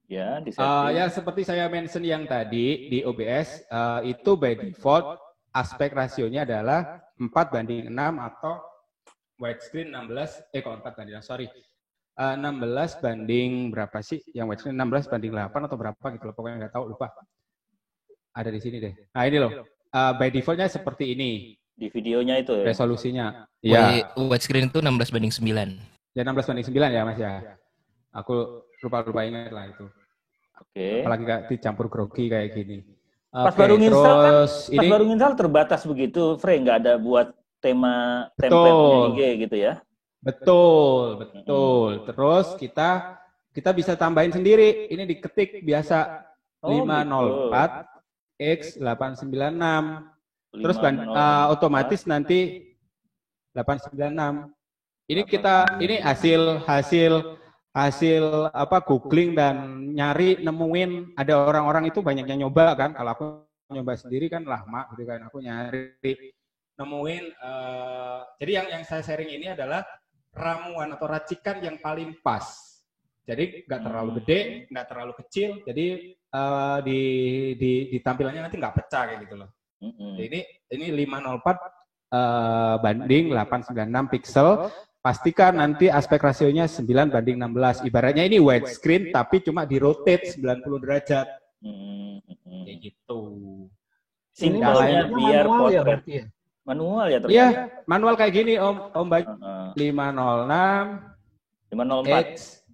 Ya, di setting. Ya seperti saya mention yang tadi di OBS, itu by default aspek rasionya adalah 4:6 atau widescreen 16, 16 banding berapa sih? Yang widescreen 16:8 atau berapa gitu loh, pokoknya nggak tahu, lupa. Ada di sini deh. Nah ini loh, by defaultnya seperti ini. Di videonya itu ya? Resolusinya. Ya. Widescreen itu 16:9. Ya 16:9 ya Mas ya. Aku lupa ingat lah itu. Oke. Apalagi nggak dicampur grogi kayak gini. Pas baru nginstal terbatas begitu, Frey, nggak ada buat template-nya IG gitu ya? Betul. Terus kita bisa tambahin sendiri. Ini diketik biasa 504 x 896. Terus otomatis nanti 896. Ini hasil apa googling dan nyari nemuin, ada orang-orang itu banyak yang nyoba kan. Kalau aku nyoba sendiri kan lama gitu kan, aku nyari nemuin jadi yang saya sharing ini adalah ramuan atau racikan yang paling pas. Jadi nggak terlalu gede, nggak terlalu kecil, jadi di tampilannya nanti nggak pecah kayak gitu loh. Ini 504 banding 896 pixel. Pastikan nanti aspek rasionya 9:16. Ibaratnya ini widescreen tapi cuma di rotate 90 derajat. Kayak gitu. Simpelnya biar manual ya berarti ya? Manual ya ternyata? Iya, manual kayak gini Om Baik. 504 X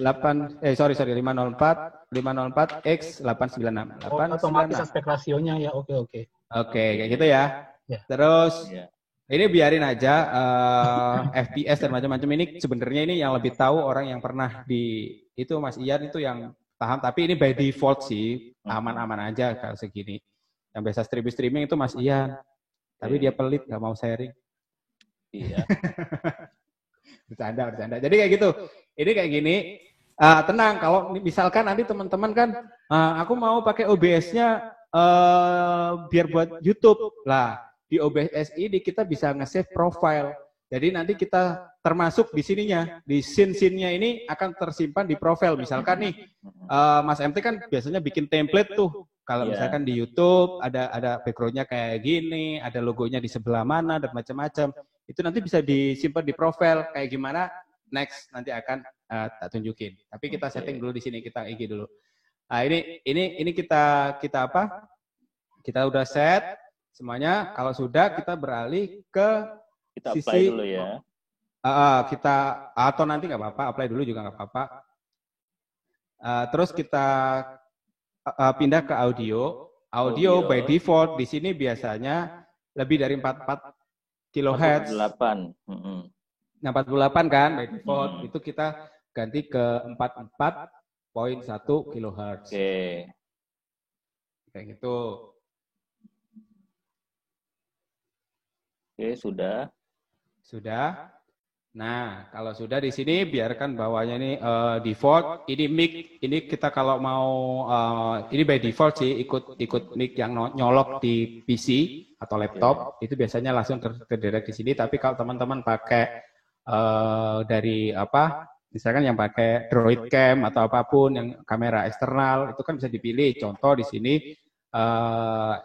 504 X 896. Otomatis aspek rasionya ya, oke. Oke, kayak gitu ya. Terus ini biarin aja FPS dan macam-macam, ini sebenarnya ini yang lebih tahu orang yang pernah itu Mas Ian itu yang paham, tapi ini by default sih aman-aman aja kalau segini. Yang biasa streaming itu Mas Ian, tapi dia pelit nggak mau sharing. Iya. bercanda. Jadi kayak gitu. Ini kayak gini. Tenang, kalau misalkan nanti teman-teman kan, aku mau pakai OBS-nya biar buat YouTube lah. Di OBS ini kita bisa nge-save profile. Jadi nanti kita termasuk di sininya, di scene-scene-nya ini akan tersimpan di profile. Misalkan nih, Mas MT kan biasanya bikin template tuh. Kalau misalkan di YouTube ada background-nya kayak gini, ada logonya di sebelah mana dan macam-macam. itu nanti bisa disimpan di profile kayak gimana next nanti akan tak tunjukin. Tapi kita setting dulu di sini, kita IG dulu. Nah, ini kita apa? Kita udah set semuanya. Kalau sudah kita beralih ke Kita sisi apply dulu ya. kita atau nanti nggak apa-apa, apply dulu juga nggak apa-apa. Terus kita pindah ke audio. Audio by default di sini biasanya lebih dari 44 kHz. 48. Nah, 48 kan by default. Itu kita ganti ke 44.1 kHz. Oke. Kayak gitu. Oke, sudah. Sudah. Nah, kalau sudah di sini biarkan bawahnya ini default. Ini mic, ini kita kalau mau ini by default sih ikut mic yang nyolok di PC atau laptop. Itu biasanya langsung terdirect di sini. Tapi kalau teman-teman pakai dari apa? Misalkan yang pakai Droid Cam atau apapun yang kamera eksternal itu kan bisa dipilih. Contoh di sini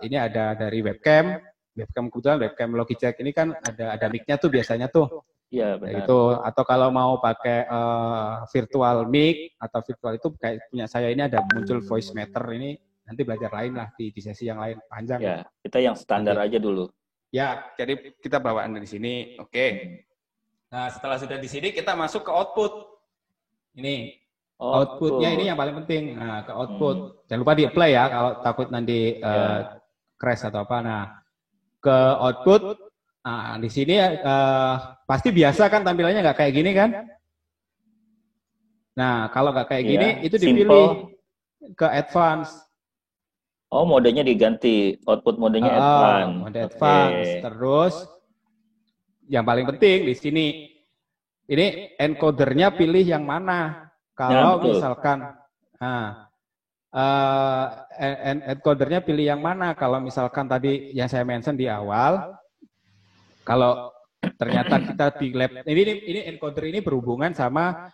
ini ada dari webcam kebetulan webcam Logitech ini kan ada mic-nya tuh biasanya tuh. Iya, benar. Itu atau kalau mau pakai virtual mic atau virtual itu kayak punya saya ini ada muncul voice meter ini nanti belajar lain lah di sesi yang lain panjang. Ya, kita yang standar aja dulu. Ya, jadi kita bawaan dari sini. Oke. Nah, setelah sudah di sini kita masuk ke output. Ini outputnya ini yang paling penting. Nah, ke output. Jangan lupa di apply ya kalau takut nanti crash atau apa. Nah, ke output. Nah, di sini pasti biasa kan tampilannya nggak kayak gini kan? Nah, kalau nggak kayak gini itu dipilih ke advance. Oh, modenya diganti. Output modenya advance. Mode advance. Terus yang paling penting di sini ini encodernya pilih yang mana? Kalau misalkan encodernya pilih yang mana? Kalau misalkan tadi yang saya mention di awal, kalau ternyata kita di lab ini encoder ini berhubungan sama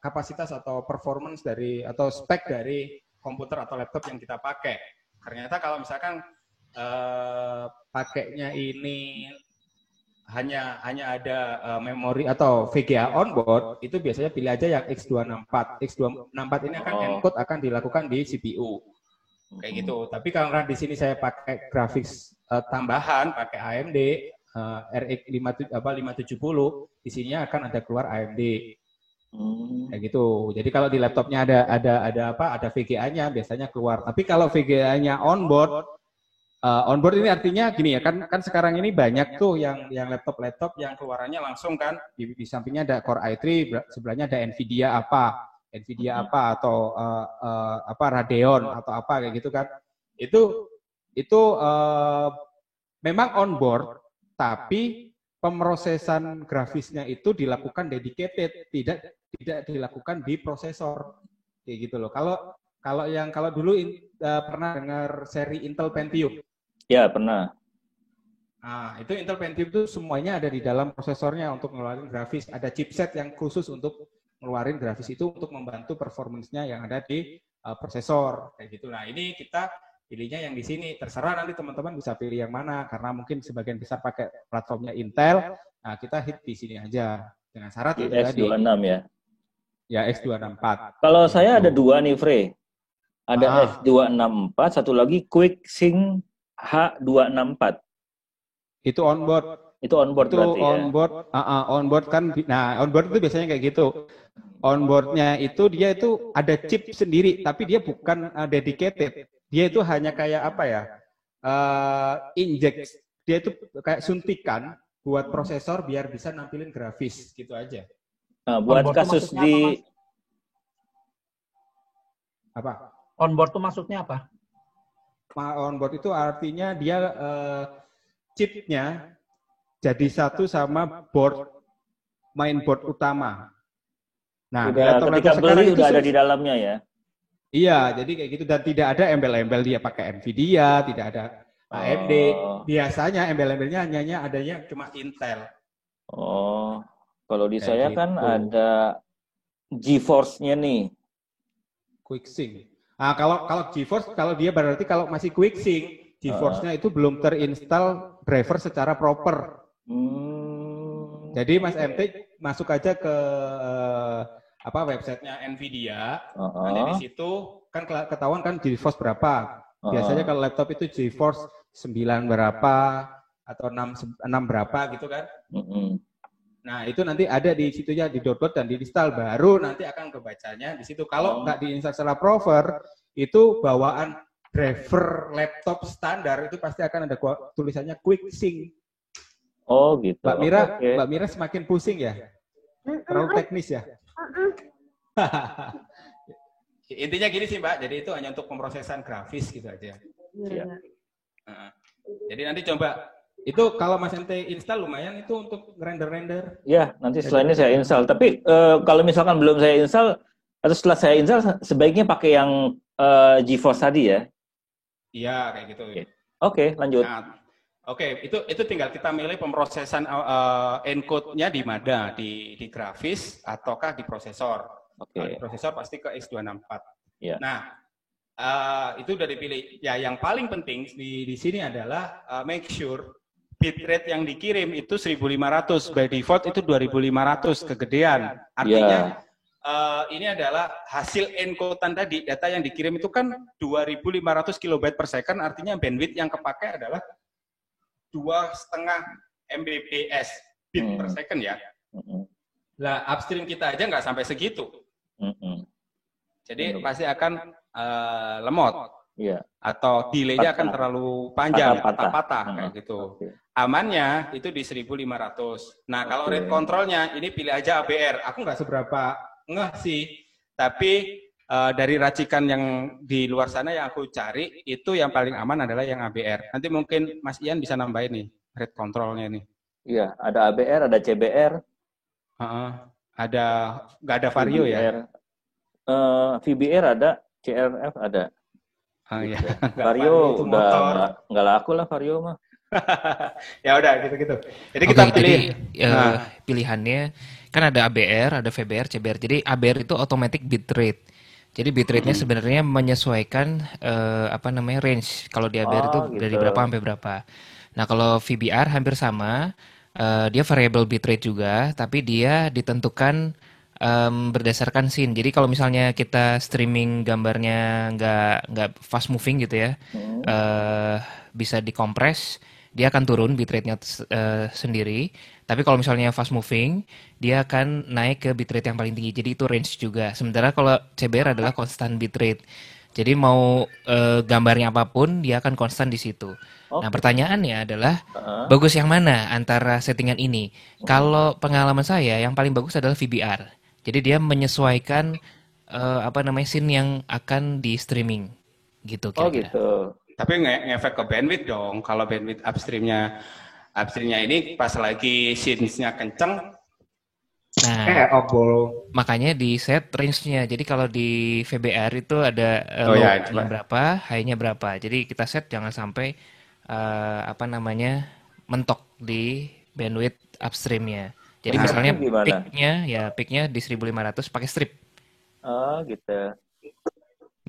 kapasitas atau performance dari atau spek dari komputer atau laptop yang kita pakai. Ternyata kalau misalkan pakainya ini hanya ada memori atau VGA onboard, itu biasanya pilih aja yang X264. X264 ini akan encode akan dilakukan di CPU. Kayak gitu. Tapi karena di sini saya pakai grafis tambahan, pakai AMD RX 570, di sini akan ada keluar AMD. Kayak gitu. Jadi kalau di laptopnya ada VGA-nya biasanya keluar. Tapi kalau VGA-nya onboard ini artinya gini ya, kan sekarang ini banyak tuh yang laptop yang keluarannya langsung kan di sampingnya ada Core i3, sebelahnya ada Nvidia apa atau Radeon atau apa kayak gitu kan. Itu memang onboard, tapi pemrosesan grafisnya itu dilakukan dedicated, tidak dilakukan di prosesor kayak gitu loh. Kalau dulu pernah dengar seri Intel Pentium? Ya, pernah. Nah, itu Intel Pentium itu semuanya ada di dalam prosesornya untuk ngeluarin grafis. Ada chipset yang khusus untuk ngeluarin grafis itu untuk membantu performance-nya yang ada di prosesor kayak gitu. Nah, ini kita pilihnya yang di sini. Terserah nanti teman-teman bisa pilih yang mana karena mungkin sebagian besar pakai platformnya Intel. Nah, kita hit di sini aja dengan syarat di X26 ya. Ya, X264. Kalau saya ada dua nih, Frey. Ada X264, satu lagi QuickSync H264. Itu onboard. Itu onboard itu berarti onboard, ya? Onboard kan, nah onboard itu biasanya kayak gitu. Onboardnya itu dia itu ada chip sendiri, tapi dia bukan dedicated. Dia itu hanya kayak apa ya, inject. Dia itu kayak suntikan buat prosesor biar bisa nampilin grafis, gitu aja. Nah, buat onboard kasus di... Apa? Onboard itu maksudnya apa? Onboard itu artinya dia chipnya jadi satu sama mainboard utama. Nah, ketika beli udah ada di dalamnya ya? Iya, jadi kayak gitu. Dan tidak ada embel-embel dia pakai Nvidia, tidak ada AMD. Biasanya embel-embelnya hanya adanya cuma Intel. Oh, kalau di saya gitu. Kan ada GeForce-nya nih. QuickSync. Nah, kalau GeForce, kalau dia berarti kalau masih QuickSync, GeForce-nya itu belum terinstall driver secara proper. Jadi Mas MT masuk aja ke websitenya Nvidia. Nanti di situ kan ketahuan kan GeForce berapa. Biasanya kalau laptop itu GeForce 9 berapa atau 6 berapa gitu kan. Nah, itu nanti ada di situ ya, di-download dan diinstal, baru nanti akan kebacanya di situ. Kalau nggak diinstal secara proper, itu bawaan driver laptop standar itu pasti akan ada tulisannya Quick Sync. Oh gitu. Mbak Mira semakin pusing ya? Terlalu teknis ya? Intinya gini sih Mbak, jadi itu hanya untuk pemrosesan grafis gitu aja. Jadi nanti coba. Itu kalau Mas MT install lumayan itu untuk render-render. Ya, nanti setelah ini saya install. Tapi kalau misalkan belum saya install, atau setelah saya install, sebaiknya pakai yang GeForce tadi ya? Iya, kayak gitu. Oke, lanjut. Nah, itu tinggal kita milih pemrosesan encode-nya di mana, di grafis ataukah di prosesor. Kalau di prosesor pasti ke X264. Ya. Nah, itu udah dipilih. Ya, yang paling penting di sini adalah make sure bitrate yang dikirim itu 1500, by default itu 2500 kegedean. Artinya ini adalah hasil encodean tadi, data yang dikirim itu kan 2500 kilobyte per second, artinya bandwidth yang kepakai adalah 2,5 Mbps bit per second ya. Lah upstream kita aja nggak sampai segitu. Jadi pasti akan lemot. Atau delay-nya akan terlalu panjang, patah-patah kayak gitu. Amannya itu di 1500. Nah, kalau rate controlnya ini pilih aja ABR. Aku nggak seberapa ngeh sih, tapi dari racikan yang di luar sana yang aku cari, itu yang paling aman adalah yang ABR. Nanti mungkin Mas Ian bisa nambahin nih, rate controlnya nih. Iya, ada ABR, ada CBR. Nggak ada Vario ya? VBR ada, CRF ada. Iya. Vario udah nggak laku lah Vario mah. Ya udah gitu-gitu. Jadi kita pilih. Pilihannya kan ada ABR, ada VBR, CBR. Jadi ABR itu automatic bitrate. Jadi bitrate-nya sebenarnya menyesuaikan range. Kalau di ABR itu dari berapa sampai berapa. Nah kalau VBR hampir sama, dia variable bitrate juga, tapi dia ditentukan berdasarkan scene. Jadi kalau misalnya kita streaming gambarnya nggak fast moving gitu ya, bisa dikompres, dia akan turun bitrate-nya sendiri. Tapi kalau misalnya fast moving, dia akan naik ke bitrate yang paling tinggi. Jadi itu range juga. Sementara kalau CBR adalah constant bitrate. Jadi mau gambarnya apapun, dia akan konstan di situ. Nah pertanyaannya adalah, bagus yang mana antara settingan ini? Kalau pengalaman saya, yang paling bagus adalah VBR. Jadi dia menyesuaikan scene yang akan di streaming gitu kira-kira. Gitu. Tapi ngefek ke bandwidth dong. Kalau bandwidth upstreamnya ini pas lagi scenes-nya kenceng. Nah, makanya di set range-nya. Jadi kalau di VBR itu ada low-nya berapa, high-nya berapa. Jadi kita set jangan sampai mentok di bandwidth upstream-nya. Jadi misalnya peak-nya di 1500 pakai strip. Oh, gitu.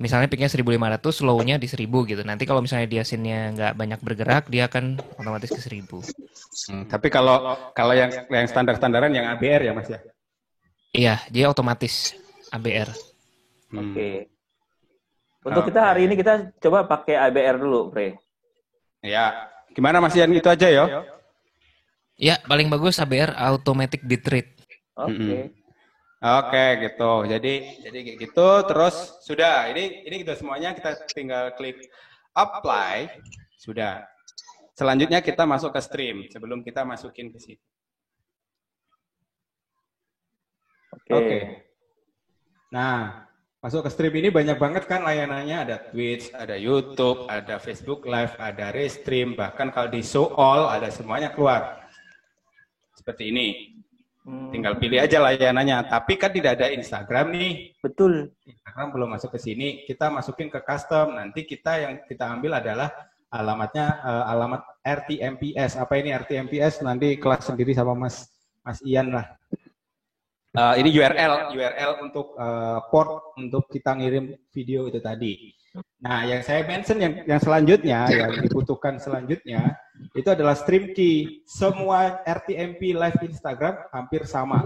Misalnya peak-nya 1500, low-nya di 1000 gitu. Nanti kalau misalnya dia scene-nya nggak banyak bergerak, dia akan otomatis ke 1000. Tapi kalau yang standar-standaran yang ABR ya Mas ya? Iya, dia otomatis ABR. Oke. Untuk kita hari ini kita coba pakai ABR dulu, Pre. Ya, gimana Mas Ian, itu aja ya? Ya, paling bagus ABR automatic bitrate. Oke, gitu. Jadi kayak gitu. Terus sudah. Ini kita semuanya kita tinggal klik apply. Sudah. Selanjutnya kita masuk ke stream. Sebelum kita masukin ke sini. Oke. Nah, masuk ke stream ini banyak banget kan layanannya. Ada Twitch, ada YouTube, ada Facebook Live, ada Restream. Bahkan kalau di show all ada semuanya keluar. Seperti ini. Tinggal pilih aja layanannya. Tapi kan tidak ada Instagram nih. Betul. Instagram belum masuk ke sini. Kita masukin ke custom. Nanti yang kita ambil adalah alamatnya alamat RTMPS. Apa ini RTMPS? Nanti kelas sendiri sama Mas Ian lah. Ini URL untuk port untuk kita ngirim video itu tadi. Nah, yang saya mention yang selanjutnya, yang dibutuhkan selanjutnya, itu adalah stream key. Semua RTMP live Instagram hampir sama.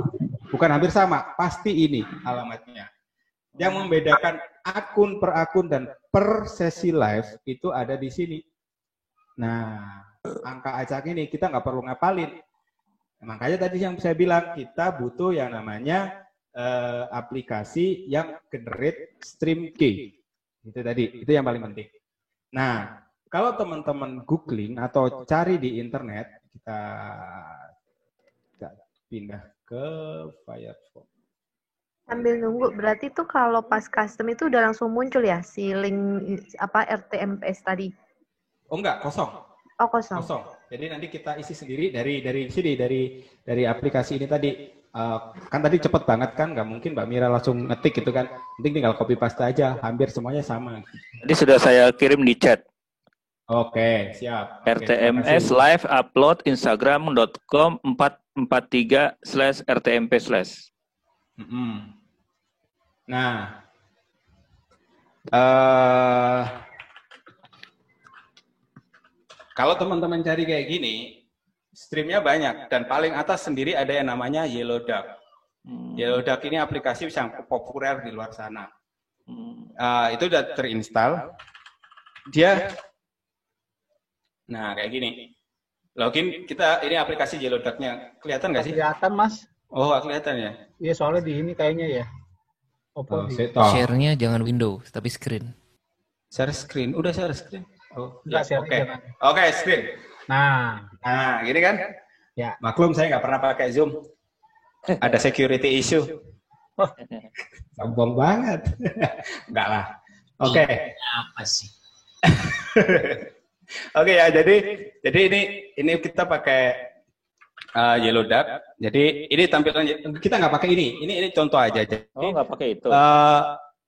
Bukan hampir sama, pasti ini alamatnya. Yang membedakan akun per akun dan per sesi live itu ada di sini. Nah, angka acak ini kita nggak perlu ngapalin. Makanya tadi yang saya bilang, kita butuh yang namanya aplikasi yang generate stream key. Itu tadi, itu yang paling penting. Nah, kalau teman-teman googling atau cari di internet, kita pindah ke Firefox. Sambil nunggu, berarti tuh kalau pas custom itu udah langsung muncul ya si link RTMPS tadi? Oh enggak, kosong. Oh, kosong. Kosong. Jadi nanti kita isi sendiri dari sini, dari aplikasi ini tadi. Kan tadi cepet banget kan, nggak mungkin Mbak Mira langsung ngetik gitu kan. Penting tinggal copy paste aja, hampir semuanya sama. Jadi sudah saya kirim di chat. Oke, siap. RTMS live upload instagram.com 443/RTMP/. Nah, kalau teman-teman cari kayak gini, streamnya banyak, dan paling atas sendiri ada yang namanya Yellow Duck. Yellow Duck ini aplikasi yang populer di luar sana. Itu udah terinstall. Nah kayak gini. Login kita, ini aplikasi Yellow Duck-nya. Kelihatan nggak sih? Kelihatan, Mas. Oh, nggak kelihatan ya? Iya, soalnya di ini kayaknya ya. Share-nya jangan Windows, tapi screen. Share screen, udah share screen. Oh, enggak, ya, oke, screen. Nah, gini kan? Ya. Maklum saya nggak pernah pakai Zoom. Ada security issue. Sombong banget. Enggak lah. Oke. Apa sih? Oke ya, jadi ini kita pakai Yellow Duck. Jadi ini tampilan kita nggak pakai ini. Ini contoh aja. Oh, nggak pakai itu.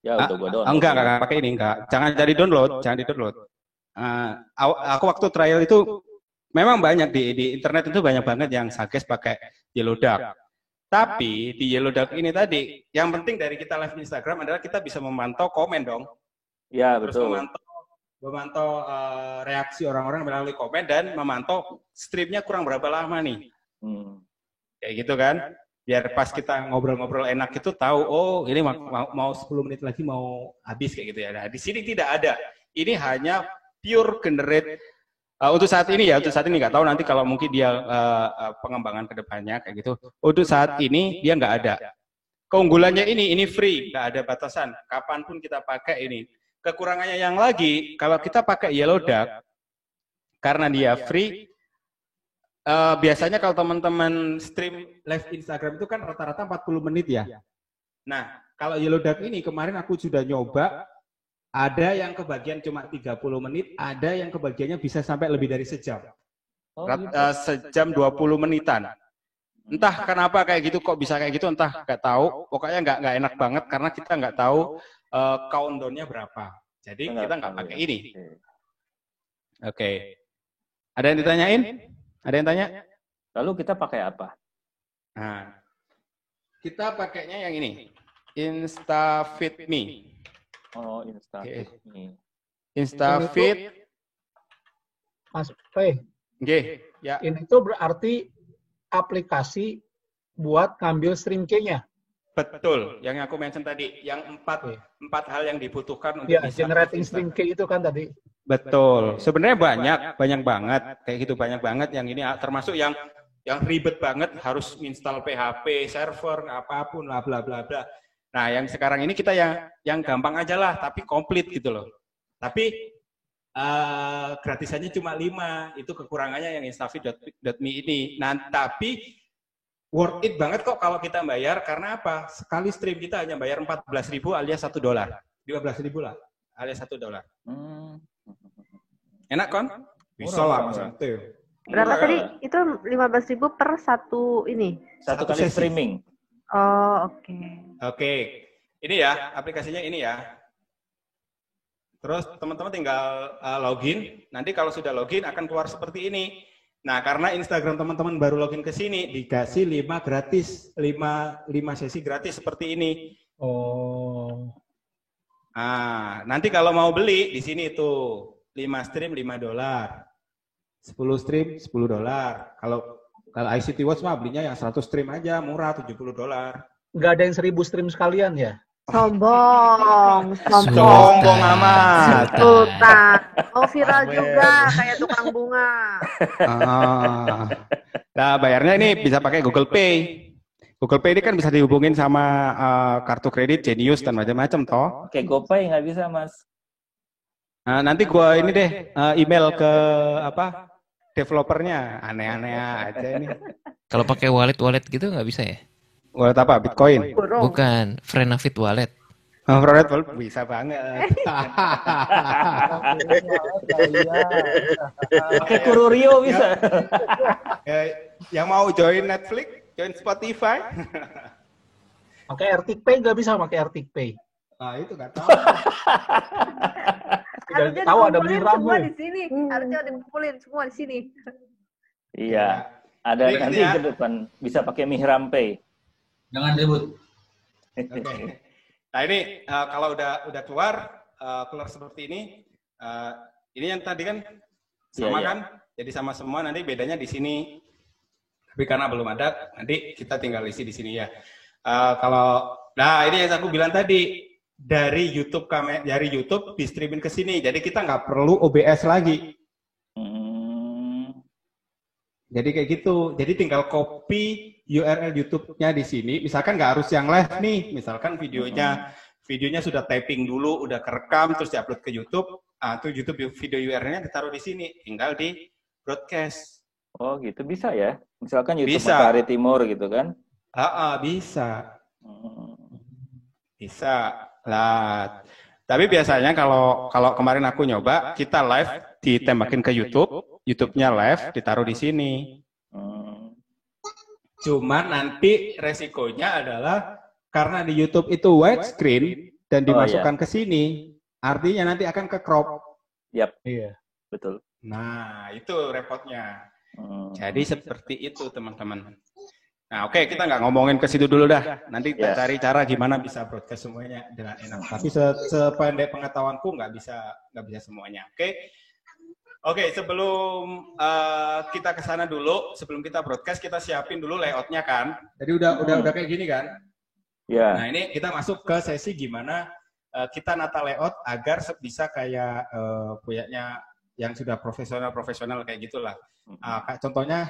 Ya udah gua download. Enggak pakai ini, enggak. Jangan di-download. Aku waktu trial itu memang banyak di internet itu banyak banget yang suggest pakai Yellow Duck. Tapi di Yellow Duck ini tadi, yang penting dari kita live Instagram adalah kita bisa memantau komen dong. Ya, terus betul. Memantau reaksi orang-orang melalui komen dan memantau streamnya kurang berapa lama nih. Kayak gitu kan. Biar pas kita ngobrol-ngobrol enak itu tahu, oh ini mau 10 menit lagi mau habis kayak gitu ya. Nah, di sini tidak ada. Ini hanya pure generate untuk saat ini ya, untuk saat ini nggak tahu nanti kalau mungkin dia pengembangan kedepannya kayak gitu. Untuk saat ini dia nggak ada. Keunggulannya ini free, nggak ada batasan. Kapanpun kita pakai ini. Kekurangannya yang lagi, kalau kita pakai Yellow Duck, karena dia free, biasanya kalau teman-teman stream live Instagram itu kan rata-rata 40 menit ya. Nah, kalau Yellow Duck ini kemarin aku sudah nyoba, ada yang kebagian cuma 30 menit, ada yang kebagiannya bisa sampai lebih dari sejam. Sejam 20 menitan. Entah kenapa kayak gitu, kok bisa kayak gitu, entah nggak tahu. Pokoknya nggak enak banget karena kita nggak tahu countdown-nya berapa. Jadi kita nggak pakai ini. Oke. Ada yang ditanyain? Ada yang tanya? Lalu kita pakai apa? Nah, kita pakainya yang ini. InstaFit Me. Oh, InstaFit Me. InstaFit. Mas P. Ya. Ini tuh berarti aplikasi buat ngambil stream key-nya. Betul, yang aku mention tadi, yang empat hal yang dibutuhkan untuk bisa generating stream key itu kan tadi. Betul, sebenarnya banyak banget kayak gitu, banyak banget yang ini, termasuk yang ribet banget harus install PHP, server, apapun, bla bla bla bla. Nah, yang sekarang ini kita yang gampang aja lah, tapi komplit gitu loh. Tapi gratisannya cuma 5, itu kekurangannya yang instafit.me ini. Nah, tapi worth it banget kok kalau kita bayar, karena apa? Sekali stream kita hanya bayar 14.000 alias $1. 15.000 lah, alias $1. Enak kan? Bisa lah Mas. Berapa tadi? Itu 15.000 per satu ini? Satu kali streaming. Oh, oke. Oke. Ini ya, aplikasinya ini ya. Terus teman-teman tinggal login. Nanti kalau sudah login akan keluar seperti ini. Nah, karena Instagram teman-teman baru login ke sini, dikasih 5 gratis, 5 sesi gratis seperti ini. Oh. Nanti kalau mau beli di sini tuh 5 stream $5, 10 stream $10. Kalau ICT Watch mah belinya yang 100 stream aja, murah $70. Nggak ada yang 1000 stream sekalian ya? Sombong. Sombong amat. Sultan. Oh, viral juga kayak tukang bunga. Nah, bayarnya ini bisa pakai Google Pay. Google Pay ini kan bisa dihubungin sama kartu kredit, Genius dan macam-macam toh. Oke, GoPay nggak bisa, Mas. Nah, nanti gua ini deh email ke developernya, aneh-aneh aja ini. Kalau pakai wallet gitu nggak bisa ya? Wallet apa? Bitcoin? Bukan, Frenafit wallet. Wallet bisa banget. Pakai Kururio bisa. Yang mau join Netflix, join Spotify. Pakai Arctic Pay nggak bisa pakai Arctic Pay. Nah, itu nggak tahu. Harusnya tahu ada dikumpulin Mihram semua nih. di sini. Harusnya dikumpulin semua di sini. Iya. Ada Jadi nanti ya. ke depan bisa pakai Mihram Pay. Jangan ribut. Oke. Nah ini kalau udah keluar seperti ini yang tadi kan sama Iya. kan, jadi sama semua. Nanti bedanya di sini. Tapi karena belum ada, nanti kita tinggal isi di sini ya. Nah ini yang aku bilang tadi, dari YouTube di streaming ke sini. Jadi kita nggak perlu OBS lagi. Jadi kayak gitu. Jadi tinggal copy URL YouTube-nya di sini. Misalkan nggak harus yang live nih. Misalkan videonya sudah typing dulu, udah kerekam, terus diupload ke YouTube. Tuh YouTube video URL-nya ditaruh di sini. Tinggal di broadcast. Oh gitu, bisa ya? Misalkan YouTube Bisa. Matahari Timur gitu kan? Bisa. Bisa. Lah. Tapi biasanya kalau kemarin aku nyoba, kita live ditembakin ke YouTube. YouTube-nya live, ditaruh di sini. Cuman nanti resikonya adalah karena di YouTube itu widescreen dan dimasukkan ke sini, artinya nanti akan ke crop. Yap. Iya. Betul. Nah, itu repotnya. Jadi seperti itu, teman-teman. Nah, oke, kita nggak ngomongin ke situ dulu dah. Nanti kita cari cara gimana bisa broadcast semuanya dengan enak. Tapi sependek pengetahuanku nggak bisa semuanya. Oke, sebelum kita ke sana dulu, sebelum kita broadcast, kita siapin dulu layoutnya kan. Jadi udah kayak gini kan. Ya. Nah ini kita masuk ke sesi gimana kita nata layout agar bisa kayak punyanya yang sudah profesional kayak gitulah. Kayak contohnya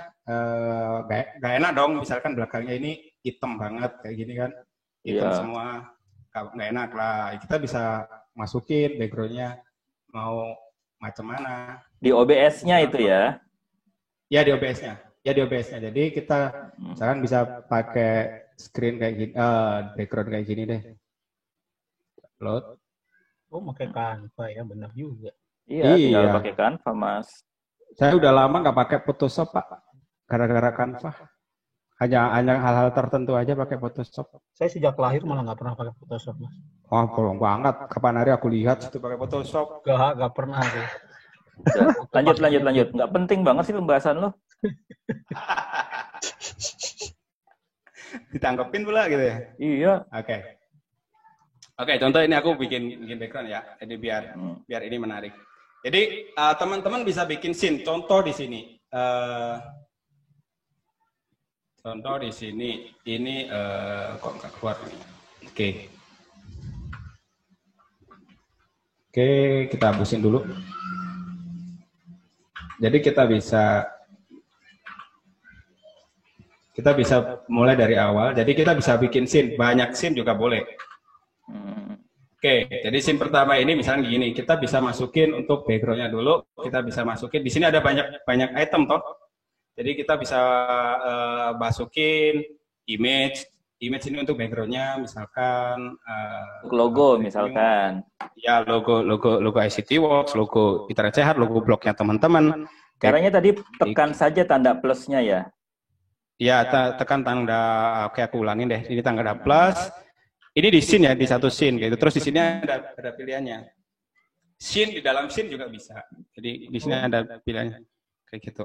gak enak dong, misalkan belakangnya ini hitam banget kayak gini kan, hitam semua, nggak enak lah. Kita bisa masukin backgroundnya mau macam mana. Di OBS-nya itu ya? Ya di OBS-nya. Jadi kita misalkan bisa pakai screen kayak gini, background kayak gini deh. Load. Oh, pakai Canva ya, benar juga. Iya, tinggal pakai Canva, Mas. Saya udah lama nggak pakai Photoshop, Pak. Gara-gara Canva. Hanya hal-hal tertentu aja pakai Photoshop. Saya sejak lahir malah nggak pernah pakai Photoshop, Mas. Wah, bolong banget. Kapan hari aku lihat itu pakai Photoshop. Nggak pernah. Lanjut. Nggak penting banget sih pembahasan lo. Ditanggepin pula gitu ya? Iya. Oke, contoh ini aku bikin background ya. Jadi biar ini menarik. Jadi teman-teman bisa bikin scene. Contoh di sini. Contoh di sini. Ini kok nggak keluar nih. Oke, kita hapusin dulu. Jadi kita bisa mulai dari awal. Jadi kita bisa bikin scene, banyak scene juga boleh. Oke, jadi scene pertama ini misalnya gini, kita bisa masukin untuk backgroundnya dulu. Kita bisa masukin di sini ada banyak item toh. Jadi kita bisa masukin image ini untuk backgroundnya, misalkan logo misalkan. Ya logo ICT Works, logo Internet Sehat, logo blognya teman-teman. Caranya tadi tekan saja tanda plusnya ya. Ya, tekan tanda, oke aku ulangin deh. Ini tanda plus. Ini di scene ya, di satu scene gitu. Terus di sini ada pilihannya. Scene di dalam scene juga bisa. Jadi di sini ada pilihannya kayak gitu.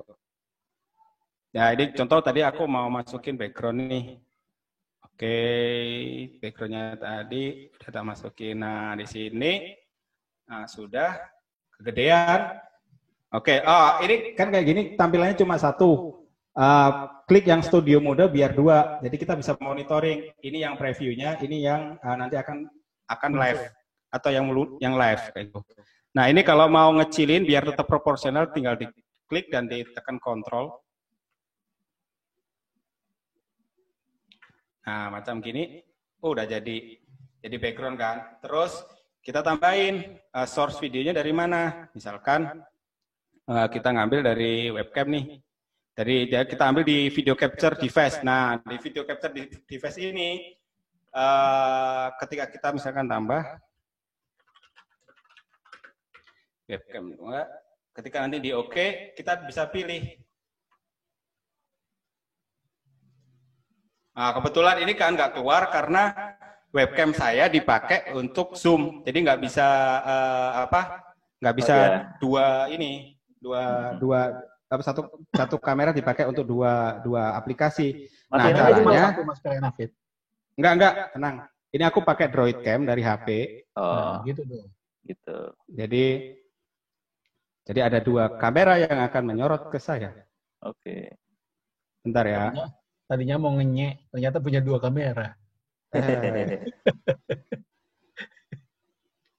Ya, ini contoh tadi aku mau masukin background nih. Oke, background-nya tadi udah tak masukin. Nah, di sini sudah kegedean. Oke, ini kan kayak gini tampilannya cuma satu. Klik yang studio mode biar 2. Jadi kita bisa monitoring. Ini yang previewnya, ini yang nanti akan live atau yang live kayak gitu. Nah, ini kalau mau ngecilin biar tetap proporsional tinggal diklik dan ditekan kontrol. Nah, macam gini, udah jadi background kan. Terus kita tambahin source videonya dari mana. Misalkan kita ngambil dari webcam nih. Kita ambil di video capture device. Nah, di video capture device ini, ketika kita misalkan tambah webcam, ketika nanti di OK, kita bisa pilih. Nah, kebetulan ini kan nggak keluar karena webcam saya dipakai untuk Zoom, jadi nggak bisa satu kamera dipakai untuk dua aplikasi. Nah, caranya enggak, tenang. Ini aku pakai Droid Cam dari HP. Gitu dong. Gitu. Jadi ada 2 kamera yang akan menyorot ke saya. Oke. Bentar ya. Tadinya mau ngenyek, ternyata punya 2 kamera.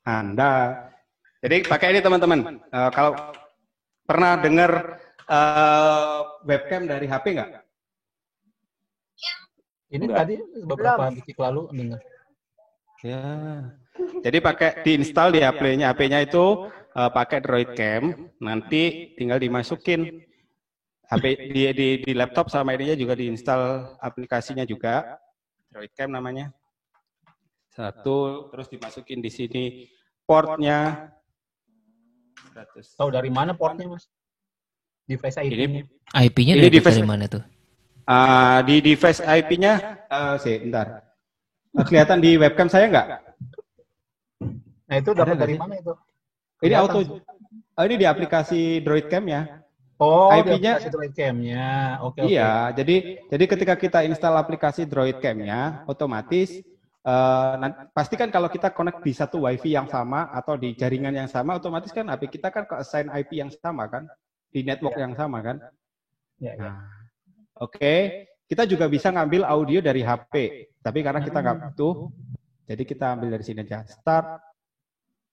Anda. Jadi pakai ini teman-teman. Kalau pernah dengar webcam dari HP nggak? Ini tadi beberapa detik lalu dengar. Ya. Jadi diinstal di HP-nya itu pakai Droid Cam, nanti tinggal dimasukin di laptop sama ininya juga diinstal aplikasinya juga, Droid Cam namanya. Terus dimasukin di sini portnya. Tahu dari mana portnya, Mas? Device IP-nya. IP-nya dari mana tuh? Di device IP-nya, bentar. Kelihatan di webcam saya nggak? Nah, itu dapat dari mana itu? Ini ini di aplikasi Droid Cam ya. Oh, IP-nya Droid Cam-nya. Oke. Iya, jadi ketika kita install aplikasi Droid Cam-nya, otomatis pasti kan kalau kita connect di satu WiFi yang sama atau di jaringan yang sama, otomatis kan HP kita kan ke-assign IP yang sama kan, di network yang sama kan. Nah, oke. Kita juga bisa ngambil audio dari HP, tapi karena kita nggak butuh, jadi kita ambil dari sini aja. Start,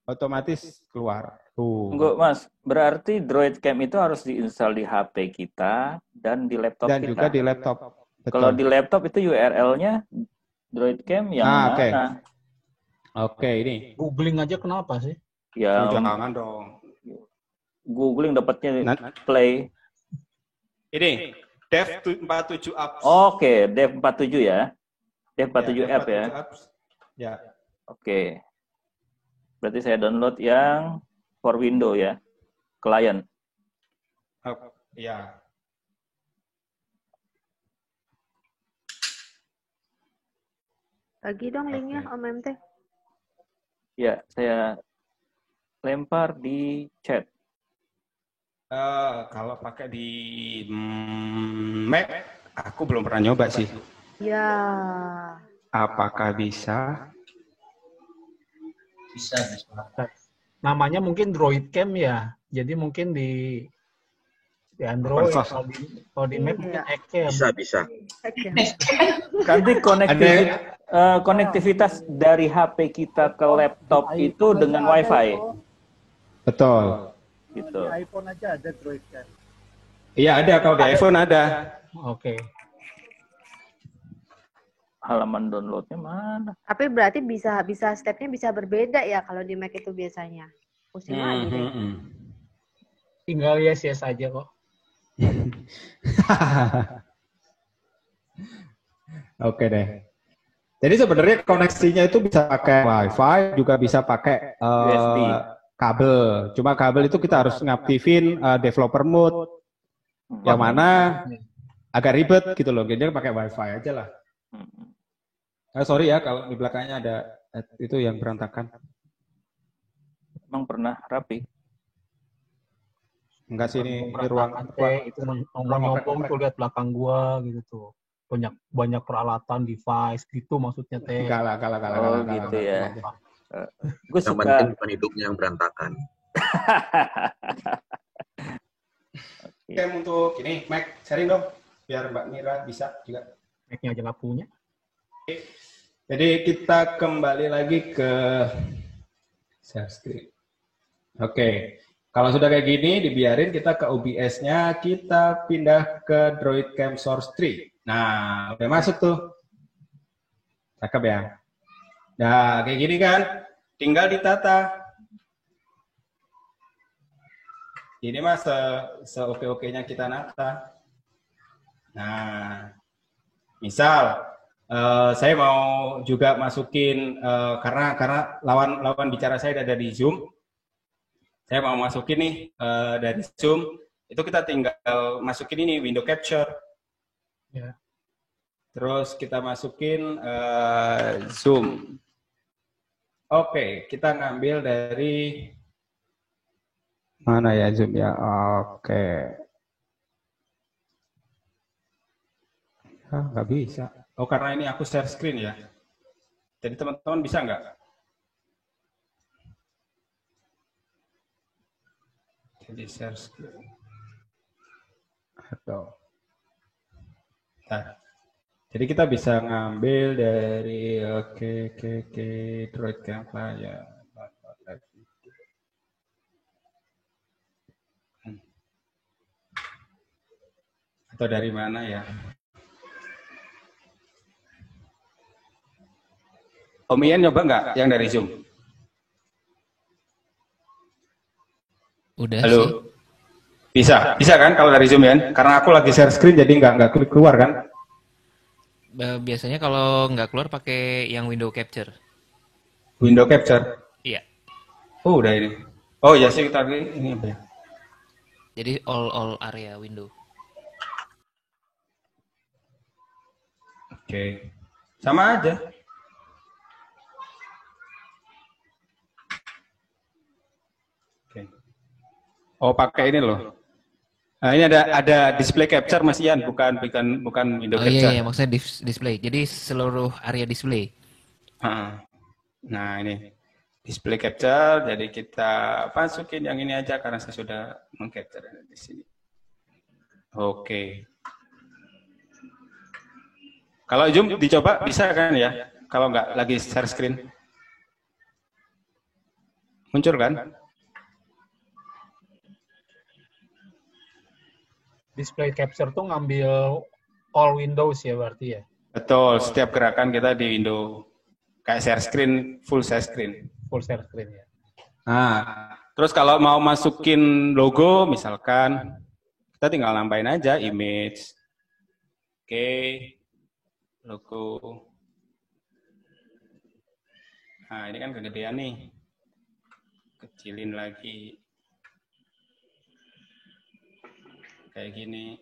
otomatis keluar. Enggak, Mas. Berarti Droid Cam itu harus diinstal di HP kita dan di laptop kita. Dan juga di laptop. Betul. Kalau di laptop itu URL-nya Droid Cam yang mana? Oke, ini. Googling aja kenapa sih? Ya, jangan dong. Googling dapatnya Play. Ini Dev 47 apps. Oke, Dev 47 ya. Dev 47 app ya. Ya. Oke. Berarti saya download yang for Windows ya, client. Ya. Bagi dong linknya, Om MT. Ya, saya lempar di chat. Kalau pakai di Mac, aku belum pernah nyoba sih. Ya. Apakah bisa? Bisa. Namanya mungkin Droid Cam ya. Jadi mungkin di Android, kalau di Mac mungkin X-Cam. Bisa. Nanti konektivitas dari HP kita ke laptop itu dengan WiFi. Betul. Gitu. Di iPhone aja ada Droid Cam. Iya ada, kalau di iPhone ada. Oke. Halaman downloadnya mana? Tapi berarti bisa stepnya bisa berbeda ya kalau di Mac itu biasanya. Pusing lagi deh. Tinggal yes aja kok. Oke deh. Jadi sebenarnya koneksinya itu bisa pakai WiFi, juga bisa pakai USB. Kabel. Cuma kabel itu kita harus ngaktifin developer mode, yang mana agak ribet gitu loh. Jadi pakai WiFi aja lah. Sorry ya kalau di belakangnya ada itu yang berantakan. Emang pernah rapi? Enggak sih, ini ruang itu nyombong tuh lihat belakang gua gitu tuh. banyak peralatan device gitu maksudnya teh. Kalah. Oh gitu ya. Gue Yang suka. penting bukan hidupnya yang berantakan. Oke, untuk ini Mac sharing dong biar Mbak Mira bisa juga. Mac-nya aja nggak punya. Jadi kita kembali lagi ke share screen. Oke, kalau sudah kayak gini dibiarin kita ke OBS-nya, kita pindah ke DroidCam Source 3. Nah, udah masuk tuh. Cakep ya. Nah, kayak gini kan, tinggal ditata. Ini mah se-oke-okenya kita nata. Nah, misal saya mau juga masukin karena lawan bicara saya ada di Zoom. Saya mau masukin nih dari Zoom, itu kita tinggal masukin ini window capture. Ya. Terus kita masukin Zoom. Oke, kita ngambil dari mana ya Zoom ya? Oke. Nggak bisa. Oh, karena ini aku share screen ya. Jadi teman-teman bisa nggak? Jadi share screen. Atau. Nah. Jadi kita bisa ngambil dari oke DroidCam ya. Atau dari mana ya? Om Ian nyoba nggak yang dari Zoom? Udah Halo? sih. Bisa kan kalau dari Zoom ya? Karena aku lagi share screen jadi nggak keluar kan? Biasanya kalau nggak keluar pakai yang window capture. Window capture? Iya. Oh udah ini. Oh ya sih kita ini apa ya? Jadi all area window. Oke. Sama aja. Oke. Oh pakai ini loh. Nah, ini ada display capture Mas Ian, bukan window capture. Iya, maksudnya display. Jadi seluruh area display. Nah, ini display capture, jadi kita masukin yang ini aja karena saya sudah meng-capture di sini. Oke. Kalau Zoom dicoba bisa kan ya? Kalau nggak lagi share screen. Muncul kan? Display capture tuh ngambil all windows ya berarti ya? Betul, setiap gerakan kita di window kayak share screen, full share screen. Full share screen ya. Nah, terus kalau mau masukin logo misalkan, kita tinggal nambahin aja image. Oke, logo. Nah, ini kan kegedean nih. Kecilin lagi. Kayak gini.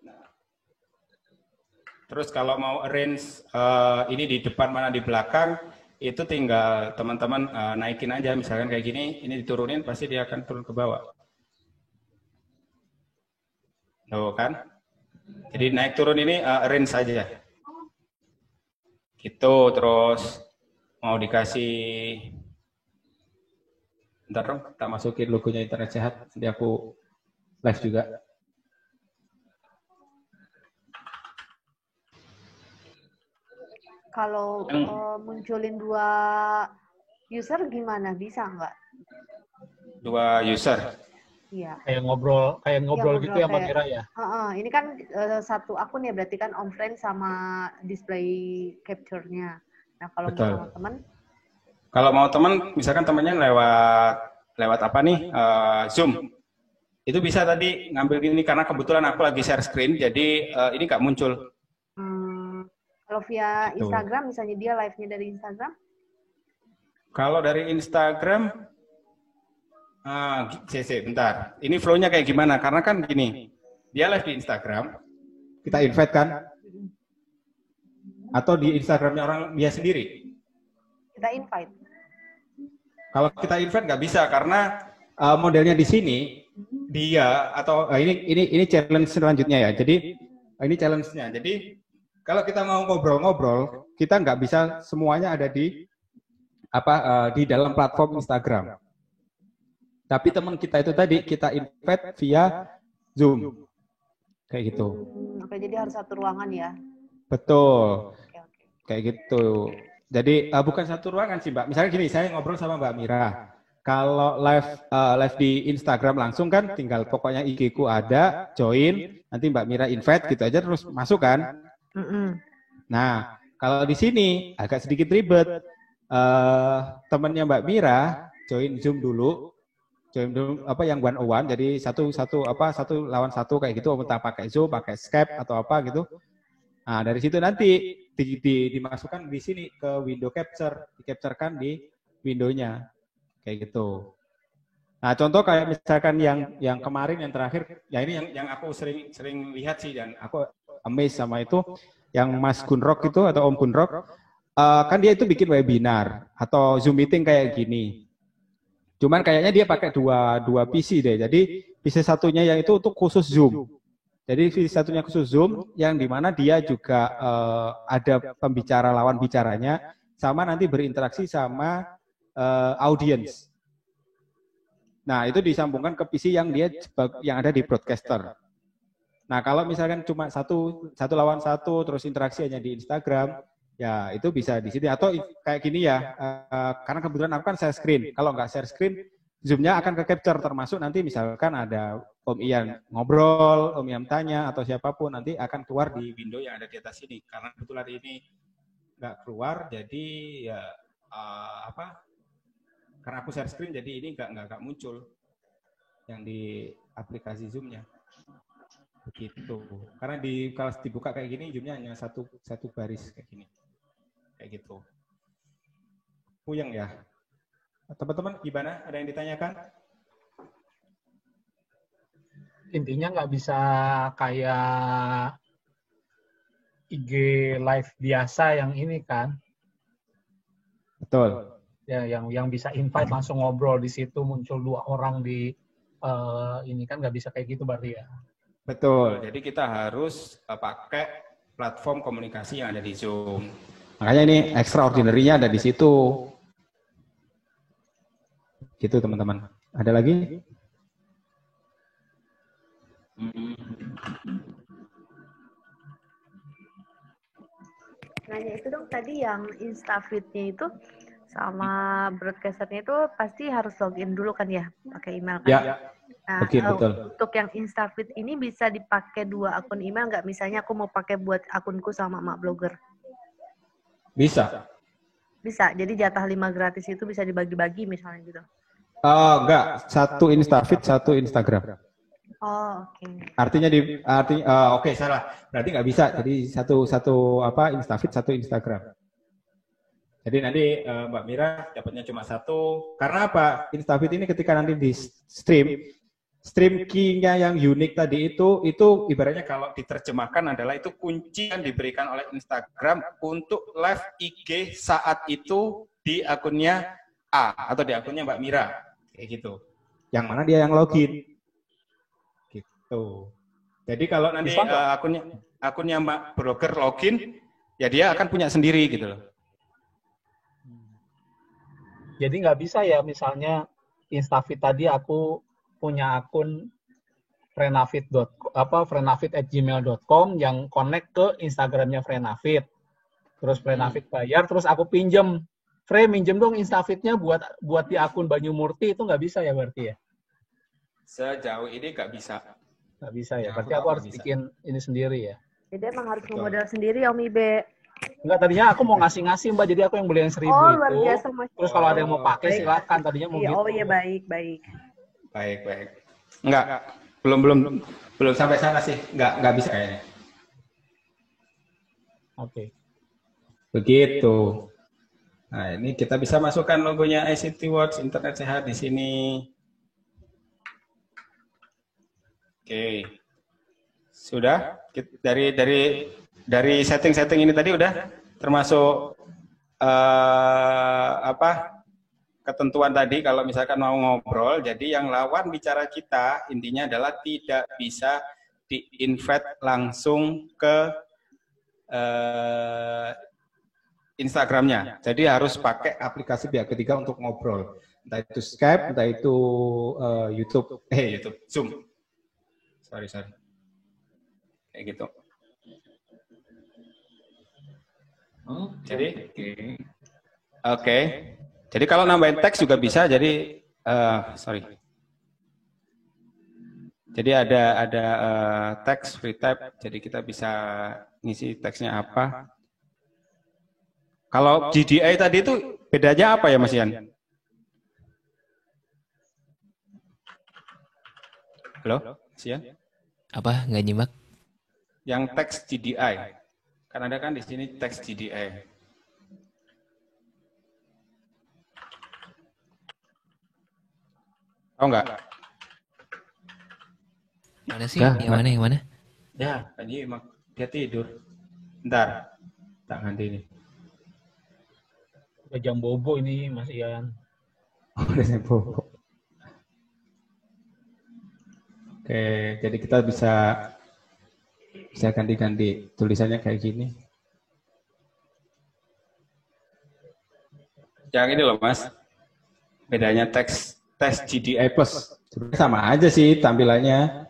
Nah. Terus kalau mau arrange ini di depan mana di belakang, itu tinggal teman-teman naikin aja. Misalkan kayak gini, ini diturunin pasti dia akan turun ke bawah. Tuh kan? Jadi naik turun ini arrange saja. Gitu, terus mau dikasih. Bentar dong, kita masukin logonya Internet Sehat. Nanti aku live juga. Kalau munculin 2 user gimana? Bisa nggak? 2 user? Iya. Kayak ngobrol gitu ya Mbak Mira ya? Ini kan satu akun ya, berarti kan on frame sama display capture-nya. Nah kalau mau teman? Kalau mau teman, misalkan temannya lewat apa nih, Zoom, itu bisa tadi ngambil gini karena kebetulan aku lagi share screen, jadi ini nggak muncul. Kalau via Instagram, misalnya dia live-nya dari Instagram? Kalau dari Instagram, bentar. Ini flow-nya kayak gimana? Karena kan gini, dia live di Instagram, kita invite kan? Atau di Instagramnya orang dia sendiri? Kita invite. Kalau kita invite nggak bisa karena modelnya di sini dia atau ini challenge selanjutnya ya. Jadi ini challenge-nya. Jadi kalau kita mau ngobrol-ngobrol, kita nggak bisa semuanya ada di dalam platform Instagram. Tapi teman kita itu tadi kita invite via Zoom. Kayak gitu. Oke, jadi harus satu ruangan ya. Betul. Kayak gitu. Jadi bukan satu ruangan sih, Mbak. Misalnya gini, saya ngobrol sama Mbak Mira. Kalau live di Instagram langsung kan tinggal pokoknya IG-ku ada, join, nanti Mbak Mira invite gitu aja terus masuk kan. Nah, kalau di sini agak sedikit ribet. Temannya Mbak Mira join Zoom dulu yang 101, jadi satu lawan satu kayak gitu, entah pakai Zoom, pakai Skype atau apa gitu. Nah, dari situ nanti dimasukkan di sini ke window capture, di-capturekan di windownya kayak gitu. Nah, contoh kayak misalkan yang kemarin yang terakhir, ya ini yang aku sering lihat sih dan aku amazed sama itu, yang Mas Gunrok itu atau Om Gunrok, kan dia itu bikin webinar atau Zoom meeting kayak gini. Cuman kayaknya dia pakai dua PC deh. Jadi PC satunya yang itu untuk khusus Zoom. Jadi PC satunya khusus Zoom yang dimana dia juga ada pembicara lawan bicaranya, sama nanti berinteraksi sama audience. Nah, itu disambungkan ke PC yang ada di broadcaster. Nah, kalau misalkan cuma satu lawan satu terus interaksi hanya di Instagram, ya itu bisa di sini atau kayak gini ya, karena kebetulan aku kan share screen. Kalau nggak share screen, Zoom-nya akan ke capture, termasuk nanti misalkan ada Om Ian ngobrol, Om Ian tanya atau siapapun nanti akan keluar di window yang ada di atas ini. Karena kebetulan ini nggak keluar, jadi ya karena aku share screen, jadi ini nggak muncul yang di aplikasi Zoom-nya. Begitu. Karena kalau dibuka kayak gini, Zoom-nya hanya satu baris kayak gini. Kayak gitu. Puyeng ya. Teman-teman gimana? Ada yang ditanyakan? Intinya nggak bisa kayak IG live biasa yang ini kan? Betul. Ya, yang bisa invite langsung ngobrol di situ, muncul 2 orang di ini kan nggak bisa kayak gitu berarti ya? Betul. Jadi kita harus pakai platform komunikasi yang ada di Zoom. Makanya ini extraordinary-nya ada di situ. Gitu teman-teman. Ada lagi? Nanya itu dong tadi yang Instafeed-nya itu sama broadcaster-nya itu pasti harus login dulu kan ya, pakai email kan? Ya. Nah, betul. Untuk yang Instafeed ini bisa dipakai 2 akun email nggak? Misalnya aku mau pakai buat akunku sama Mak Blogger. Bisa. Bisa, jadi jatah 5 gratis itu bisa dibagi-bagi misalnya gitu. Enggak, 1 Instafeed, 1 Instagram. Oh, oke. Artinya oke, salah. Berarti nggak bisa. Jadi satu Instafeed, 1 Instagram. Jadi nanti Mbak Mira dapatnya cuma 1. Karena apa? Instafeed ini ketika nanti di stream key-nya yang unik tadi itu ibaratnya kalau diterjemahkan adalah itu kunci yang diberikan oleh Instagram untuk live IG saat itu di akunnya A atau di akunnya Mbak Mira, kayak gitu. Yang mana dia yang login, gitu. Jadi kalau nanti akunnya Mbak Blogger login, ya dia akan punya sendiri gitu loh. Jadi nggak bisa ya misalnya Instafeed tadi aku punya akun frenafeed@gmail.com yang connect ke Instagramnya Frenafeed. Terus Frenafeed bayar, terus aku pinjem. Minjem dong Instafeed-nya buat di akun Banyu Murti, itu nggak bisa ya berarti ya? Sejauh ini nggak bisa. Nggak bisa ya, berarti aku harus bikin ini sendiri ya? Jadi emang harus memodal sendiri Om Ibe. Enggak, tadinya aku mau ngasih-ngasih Mbak, jadi aku yang beli yang 1.000 oh, luar itu. Biasa, terus kalau ada yang mau pakai silakan, tadinya mau gitu. Oh iya, baik. Baik. Enggak, belum sampai sana sih. Enggak bisa kayaknya. Oke. Begitu. Nah, ini kita bisa masukkan logonya ICT Watch Internet Sehat di sini. Oke. Sudah? Dari setting-setting ini tadi udah termasuk ketentuan tadi kalau misalkan mau ngobrol, jadi yang lawan bicara kita intinya adalah tidak bisa di-invite langsung ke Instagramnya. Jadi harus pakai aplikasi pihak ketiga untuk ngobrol. Entah itu Skype, entah itu YouTube, Zoom. Sorry. Kayak gitu. Jadi, oke. Jadi kalau nambahin teks juga bisa. Jadi, sorry. Jadi ada teks free type. Jadi kita bisa ngisi teksnya apa. Kalau GDI tadi itu bedanya apa ya, Mas Ian? Halo, Mas Ian? Apa? Nggak nyimak? Yang teks GDI. Kan ada kan di sini teks GDI. Tahu nggak? Mana sih? Yang mana? Ya, tadi dia tidur. Bentar, tak ganti ini. Udah jam bobo ini, Mas Ian. Udah jam bobo. Oke, jadi kita bisa ganti-ganti tulisannya kayak gini. Yang ini loh, Mas. Bedanya teks GDI Plus. Sebenarnya sama aja sih tampilannya.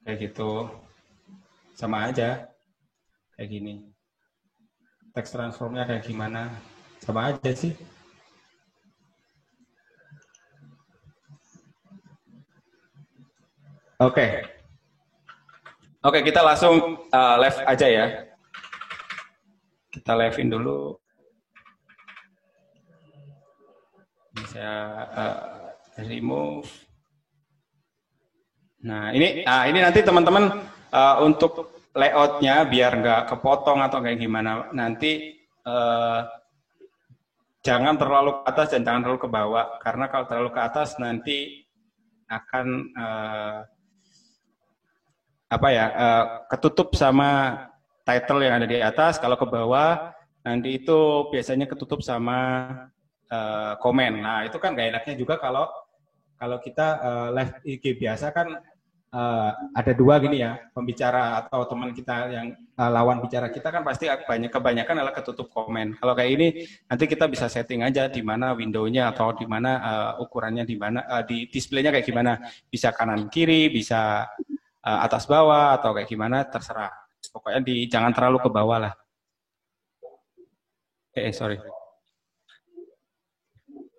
Kayak gitu. Sama aja. Kayak gini. Teks transformnya kayak gimana. Sama aja sih. Oke, kita langsung live aja ya. Kita live-in dulu. Bisa remove. Nah, ini nanti teman-teman untuk layoutnya biar nggak kepotong atau kayak gimana. Nanti jangan terlalu ke atas dan jangan terlalu ke bawah. Karena kalau terlalu ke atas nanti akan ketutup sama title yang ada di atas. Kalau ke bawah nanti itu biasanya ketutup sama komen. Nah itu kan gak enaknya juga kalau kita live IG biasa kan ada dua gini ya, pembicara atau teman kita yang lawan bicara kita kan pasti kebanyakan adalah ketutup komen. Kalau kayak ini nanti kita bisa setting aja di mana window-nya atau di mana ukurannya, di mana di display-nya kayak gimana, bisa kanan kiri, bisa atas bawah atau kayak gimana terserah. Pokoknya jangan terlalu ke bawah lah. Sorry.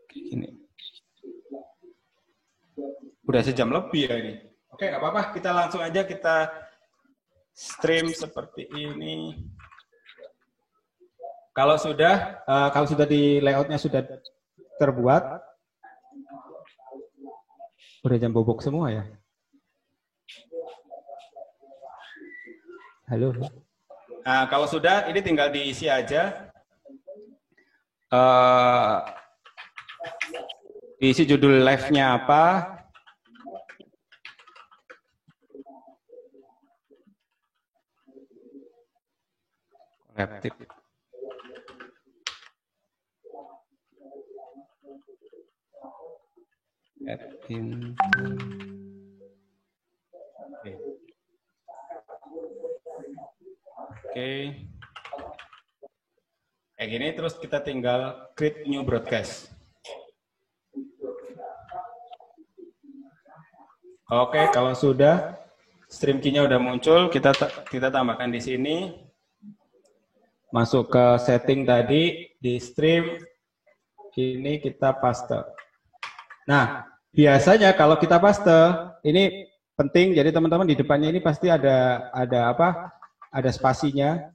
Gini. Udah sejam lebih ya ini. Oke, nggak apa-apa. Kita langsung aja kita stream seperti ini. Kalau sudah di layoutnya sudah terbuat, udah jam bobok semua ya. Halo. Nah, kalau sudah, ini tinggal diisi aja. Diisi judul live-nya apa. Kolektif. Oke. Kayak gini terus kita tinggal create new broadcast. Oke, kalau sudah stream key-nya udah muncul, kita tambahkan di sini. Masuk ke setting tadi di stream ini kita paste. Nah, biasanya kalau kita paste ini penting, jadi teman-teman di depannya ini pasti ada spasinya.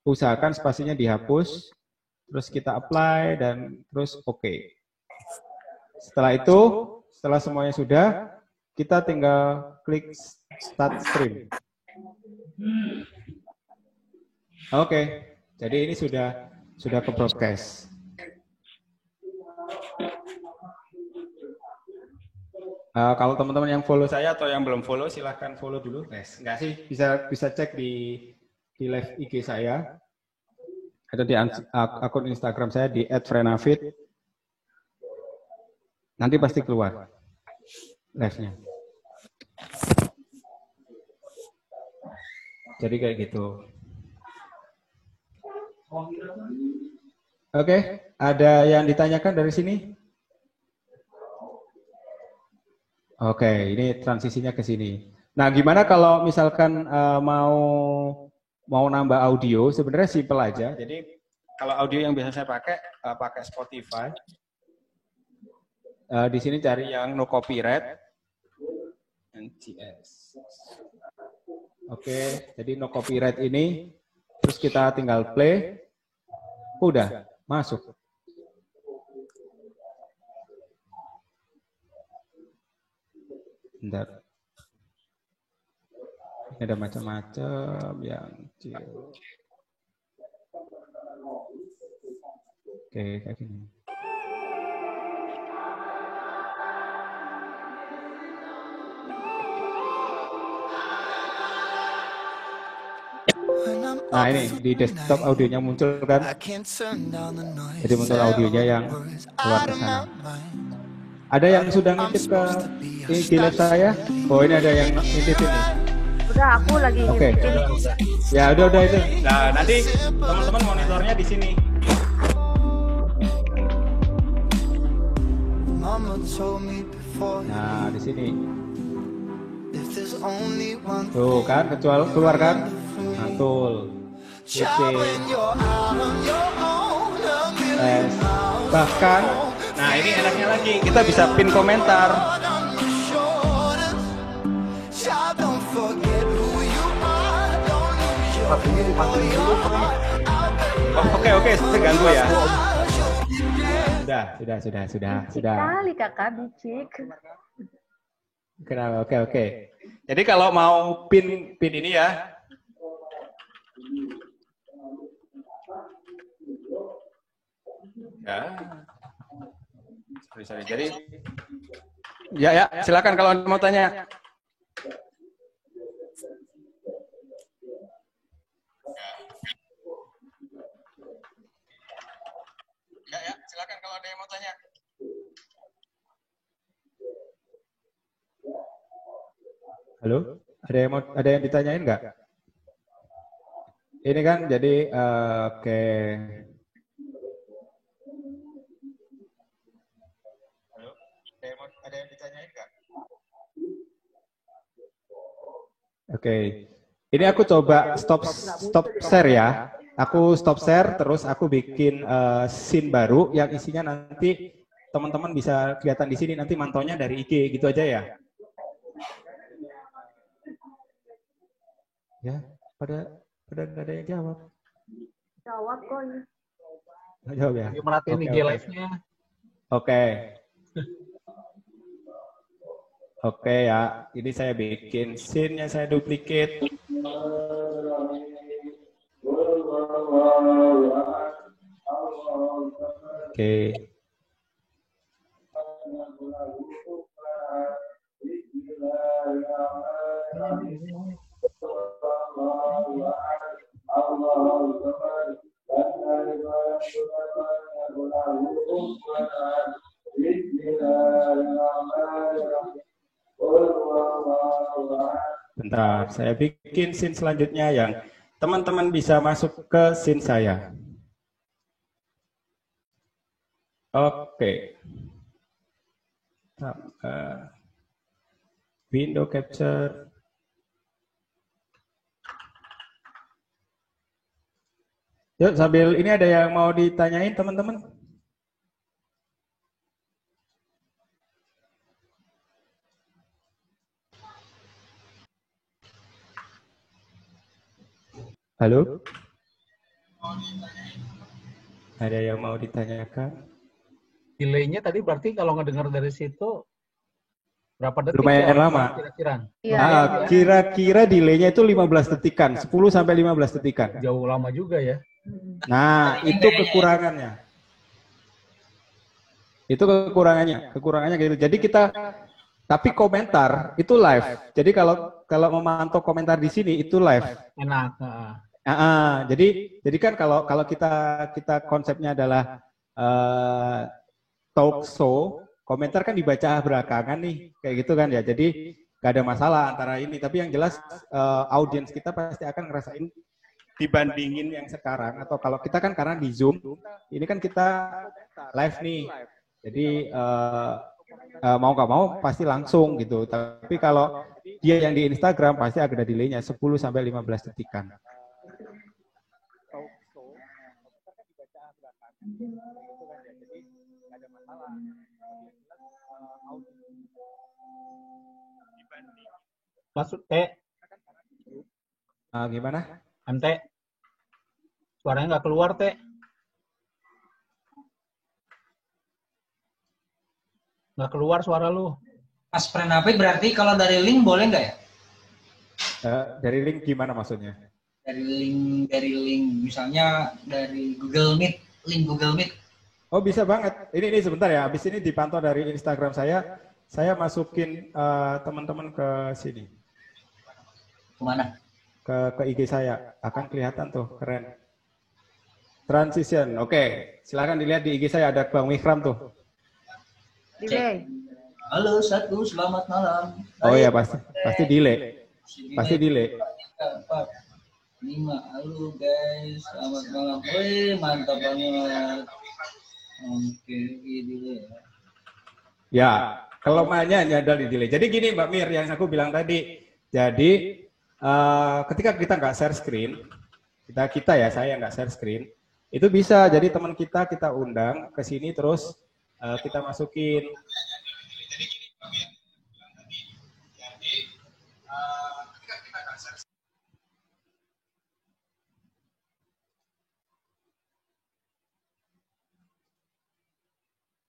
Usahakan spasinya dihapus, terus kita apply dan terus oke. Setelah itu, setelah semuanya sudah, kita tinggal klik start stream. Oke, jadi ini sudah ke broadcast. Kalau teman-teman yang follow saya atau yang belum follow, silahkan follow dulu. Enggak sih, bisa cek di live IG saya. Ada di akun Instagram saya di @frenafit. Nanti pasti keluar live-nya. Jadi kayak gitu. Oke, ada yang ditanyakan dari sini? Oke, ini transisinya ke sini. Nah, gimana kalau misalkan mau nambah audio? Sebenarnya simple aja. Jadi kalau audio yang biasa saya pakai Spotify. Di sini cari yang no copyright. NCS. Oke, jadi no copyright ini, terus kita tinggal play, udah masuk. Bentar. Ini ada macam-macam yang kecil. Oke, kayak gini. Nah ini di desktop audionya muncul kan, jadi muncul audionya yang keluar ke sana. Ada yang sudah ngintip ke di live saya? Oh ini ada yang ngintip ini. Udah aku lagi ngintipin. Ya udah itu. Nah nanti teman-teman monitornya di sini. Nah di sini. Tuh kan keluar kan? Mantul. Bahkan, nah ini enaknya lagi, kita bisa pin komentar. Oke, terganggu ya. Sudah. Sekali kakak bicik. Kenapa? Oke. Jadi kalau mau pin ini ya. Ya. Sorry. Jadi ya, silakan kalau mau tanya. Ya, silakan kalau ada yang mau tanya. Halo, ada yang ditanyain nggak? Ini kan jadi oke. Halo, ada yang ditanyain nggak? Oke. Ini aku coba stop share ya. Aku stop share, terus aku bikin scene baru yang isinya nanti teman-teman bisa kelihatan di sini. Nanti mantaunya dari IG gitu aja ya. Ya, pada nggak ada yang jawab. Jawab kok ya. Nggak jawab ya? Merhatiin IG live-nya. Oke. Oke ya, ini saya bikin scene-nya, saya duplicate. Oke. Bentar, saya bikin scene selanjutnya yang teman-teman bisa masuk ke scene saya. Oke. Window capture. Yuk, sambil ini ada yang mau ditanyain teman-teman? Halo? Ada yang mau ditanyakan? Delay-nya tadi berarti kalau ngedengar dari situ berapa detik? Lumayan lama. Kira-kira. Kira-kira delay-nya itu 15 detikan, 10 sampai 15 detikan. Jauh lama juga ya. Nah, itu kekurangannya. Itu kekurangannya gitu. Jadi tapi komentar itu live. Jadi kalau memantau komentar di sini itu live. Enak. Jadi kan kalau kita konsepnya adalah talk show, komentar kan dibaca belakangan nih, kayak gitu kan ya. Jadi nggak ada masalah antara ini. Tapi yang jelas audiens kita pasti akan ngerasain dibandingin yang sekarang. Atau kalau kita kan karena di Zoom, ini kan kita live nih. Jadi mau nggak mau pasti langsung gitu. Tapi kalau dia yang di Instagram pasti ada delaynya 10 sampai 15 detikan. Maksud Gimana? MT, suaranya nggak keluar, Teh. Nggak keluar suara lu. Mas Prenapik berarti kalau dari link boleh nggak ya? Dari link gimana maksudnya? Dari link misalnya dari Google Meet, link Google Meet. Oh bisa banget. Ini sebentar ya. Habis ini dipantau dari Instagram saya masukin teman-teman ke sini. Kemana? Ke IG saya. Akan kelihatan tuh, keren. Transition. Oke. Silakan dilihat di IG saya ada Bang Wikram tuh. Delay. Halo Satu, selamat malam. Oh ya pasti delay. Pasti delay. 4, 5, halo guys, selamat malam. Wih, mantap banget. Oke, delay ya. Ya, kelemahannya ada di delay. Jadi gini Mbak Mir, yang aku bilang tadi. Jadi ketika kita nggak share screen, kita ya saya nggak share screen, itu bisa. Jadi teman kita undang ke sini terus kita masukin.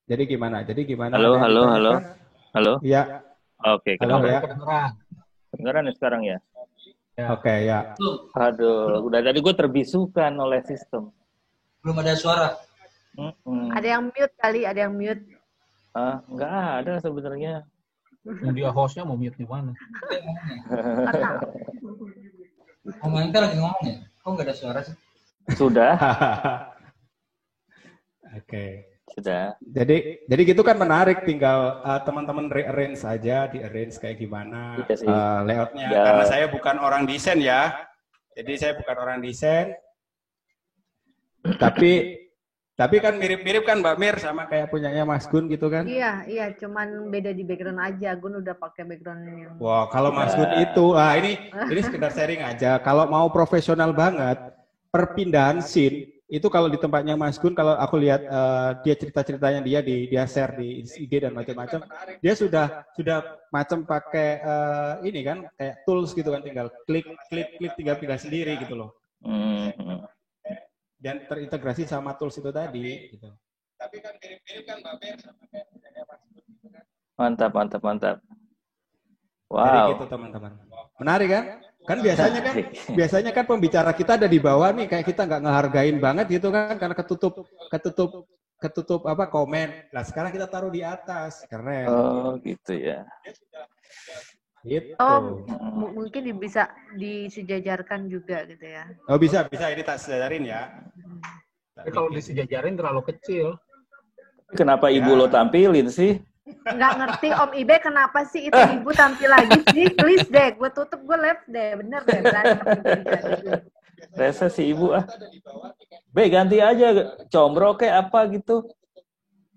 Jadi gimana? Halo. Iya. Oke, halo ya. Kedengeran ya sekarang ya? Oke, ya. Aduh, udah tadi gue terbisukan oleh sistem. Belum ada suara. Ada yang mute kali, ada yang mute. Nggak ada sebenarnya. Dia hostnya mau mute di mana? Komentar lagi ngomong ya? Kok nggak ada suara sih? Sudah. Oke. Sudah. Jadi gitu kan menarik, tinggal teman-teman rearrange saja, di-arrange kayak gimana layoutnya. Ya. Karena saya bukan orang desain ya. Jadi saya bukan orang desain. Tapi kan mirip-mirip kan Mbak Mir sama kayak punyanya Mas Gun gitu kan? Iya, cuman beda di background aja. Gun udah pakai background yang. Wah, kalau Mas Gun itu, ini sekedar sharing aja. Kalau mau profesional banget, perpindahan scene itu kalau di tempatnya Mas Gun, kalau aku lihat dia cerita-ceritanya dia share di IG dan macam-macam, dia sudah macam pakai ini kan kayak tools gitu kan, tinggal klik tinggal pindah sendiri gitu loh. Dan terintegrasi sama tools itu tadi gitu. Tapi kan mirip-mirip kan Mbak Ber sama kayak Mas Gun gitu kan. Mantap. Wow. Jadi gitu teman-teman. Menarik kan? Kan biasanya kan pembicara kita ada di bawah nih, kayak kita nggak ngehargain banget gitu kan, karena ketutup apa komen. Nah sekarang kita taruh di atas, keren. Oh gitu ya. Gitu. Oh, mungkin bisa disejajarkan juga gitu ya. Oh bisa ini tak sejajarin ya. Tapi kalau disejajarin terlalu kecil. Kenapa ibu lo tampilin sih? Nggak ngerti Om Ibe kenapa sih itu ibu tampil lagi sih? Please deh, gue tutup, gue left deh, bener deh. Rese si ibu Be ganti aja combro kayak apa gitu.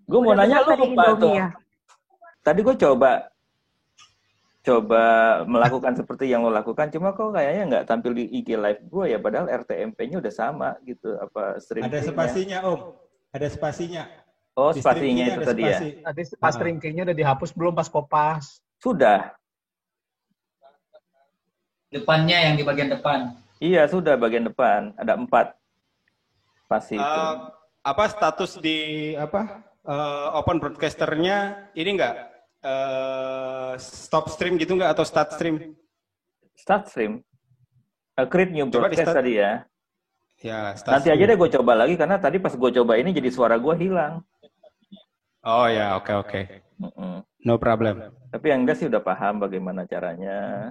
Gue mau nanya lu lupa tuh. Ya? Tadi gue coba melakukan seperti yang lo lakukan, cuma kok kayaknya nggak tampil di IG live gue ya, padahal RTMP-nya udah sama gitu, apa stream. Ada spasinya Om, ada spasinya. Oh, spasinya itu tadi ya. Tadi pas stream key-nya udah dihapus belum pas kopas? Sudah. Depannya yang di bagian depan. Iya, sudah bagian depan. Ada 4 spasi itu. Apa status di open broadcaster-nya ini enggak? Stop stream gitu nggak atau start stream? Start stream. Create new broadcast tadi ya. Ya. Nanti aja deh gue coba lagi karena tadi pas gue coba ini jadi suara gue hilang. Oh ya, oke. No problem. Tapi yang enggak sih udah paham bagaimana caranya.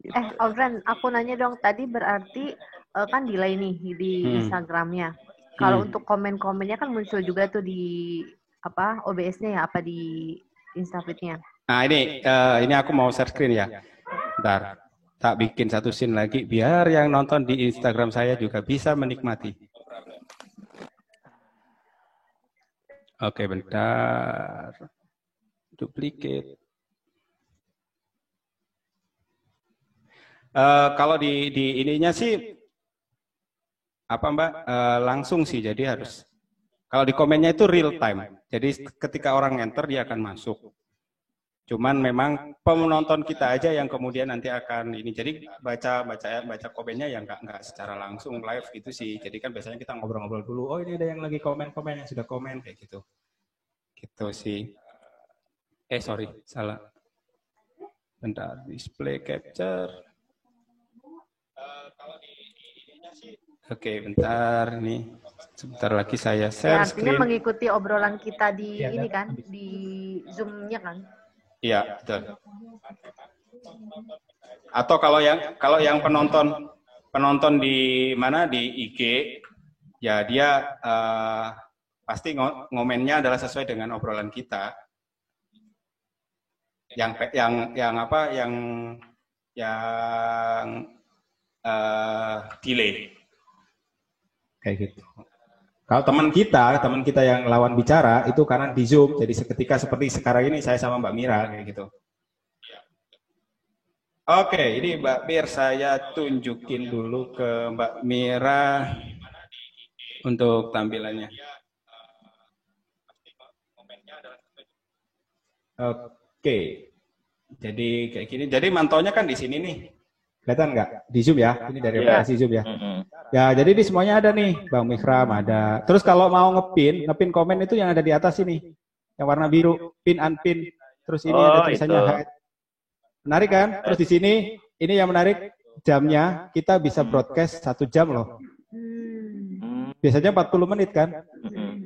Gitu. Alfred, aku nanya dong, tadi berarti kan delay nih di Instagramnya. Kalau untuk komen-komennya kan muncul juga tuh di apa OBS-nya ya, apa di Instafeed-nya. Nah ini aku mau share screen ya. Bentar, tak bikin satu scene lagi biar yang nonton di Instagram saya juga bisa menikmati. Oke, bentar. Duplicate. Kalau di ininya sih apa Mbak langsung sih, jadi harus kalau di komennya itu real time. Jadi ketika orang enter dia akan masuk. Cuman memang penonton kita aja yang kemudian nanti akan ini. Jadi baca komennya yang nggak secara langsung live gitu sih. Jadi kan biasanya kita ngobrol-ngobrol dulu. Oh ini ada yang lagi komen yang sudah komen kayak gitu. Gitu sih. Sorry salah. Bentar, display capture. Oke, bentar nih. Sebentar lagi saya share artinya screen. Mengikuti obrolan kita di ini kan, di Zoom-nya kan? Iya, betul. Atau kalau yang penonton di mana di IG, ya dia pasti ngomennya adalah sesuai dengan obrolan kita. Yang delay. Kayak gitu. Kalau teman kita yang lawan bicara itu karena di Zoom, jadi seketika seperti sekarang ini saya sama Mbak Mira kayak gitu. Oke, ini Mbak Mir saya tunjukin dulu ke Mbak Mira untuk tampilannya. Oke, jadi kayak gini. Jadi mantaunya kan di sini nih. Kelihatan nggak? Di Zoom ya? Ini dari aplikasi Zoom ya? Ya, jadi di semuanya ada nih. Bang Mikram ada. Terus kalau mau ngepin komen itu yang ada di atas ini. Yang warna biru. Pin, unpin. Terus ini ada tulisannya hide. Menarik kan? Terus di sini, ini yang menarik. Jamnya, kita bisa broadcast 1 jam loh. Biasanya 40 menit kan?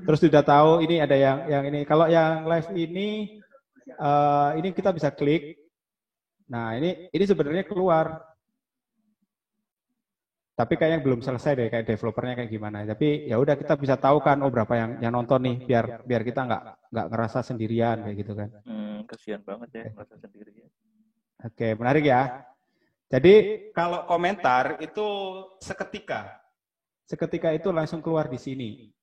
Terus sudah tahu ini ada yang ini. Kalau yang live ini kita bisa klik. Nah, ini sebenarnya keluar. Tapi kayaknya belum selesai deh, kayak developernya kayak gimana. Tapi ya udah kita bisa tahu kan, berapa yang nonton nih, biar kita nggak ngerasa sendirian kayak gitu kan. Kasihan banget ya ngerasa sendirian. Oke, menarik ya. Jadi kalau komentar itu seketika itu langsung keluar di sini.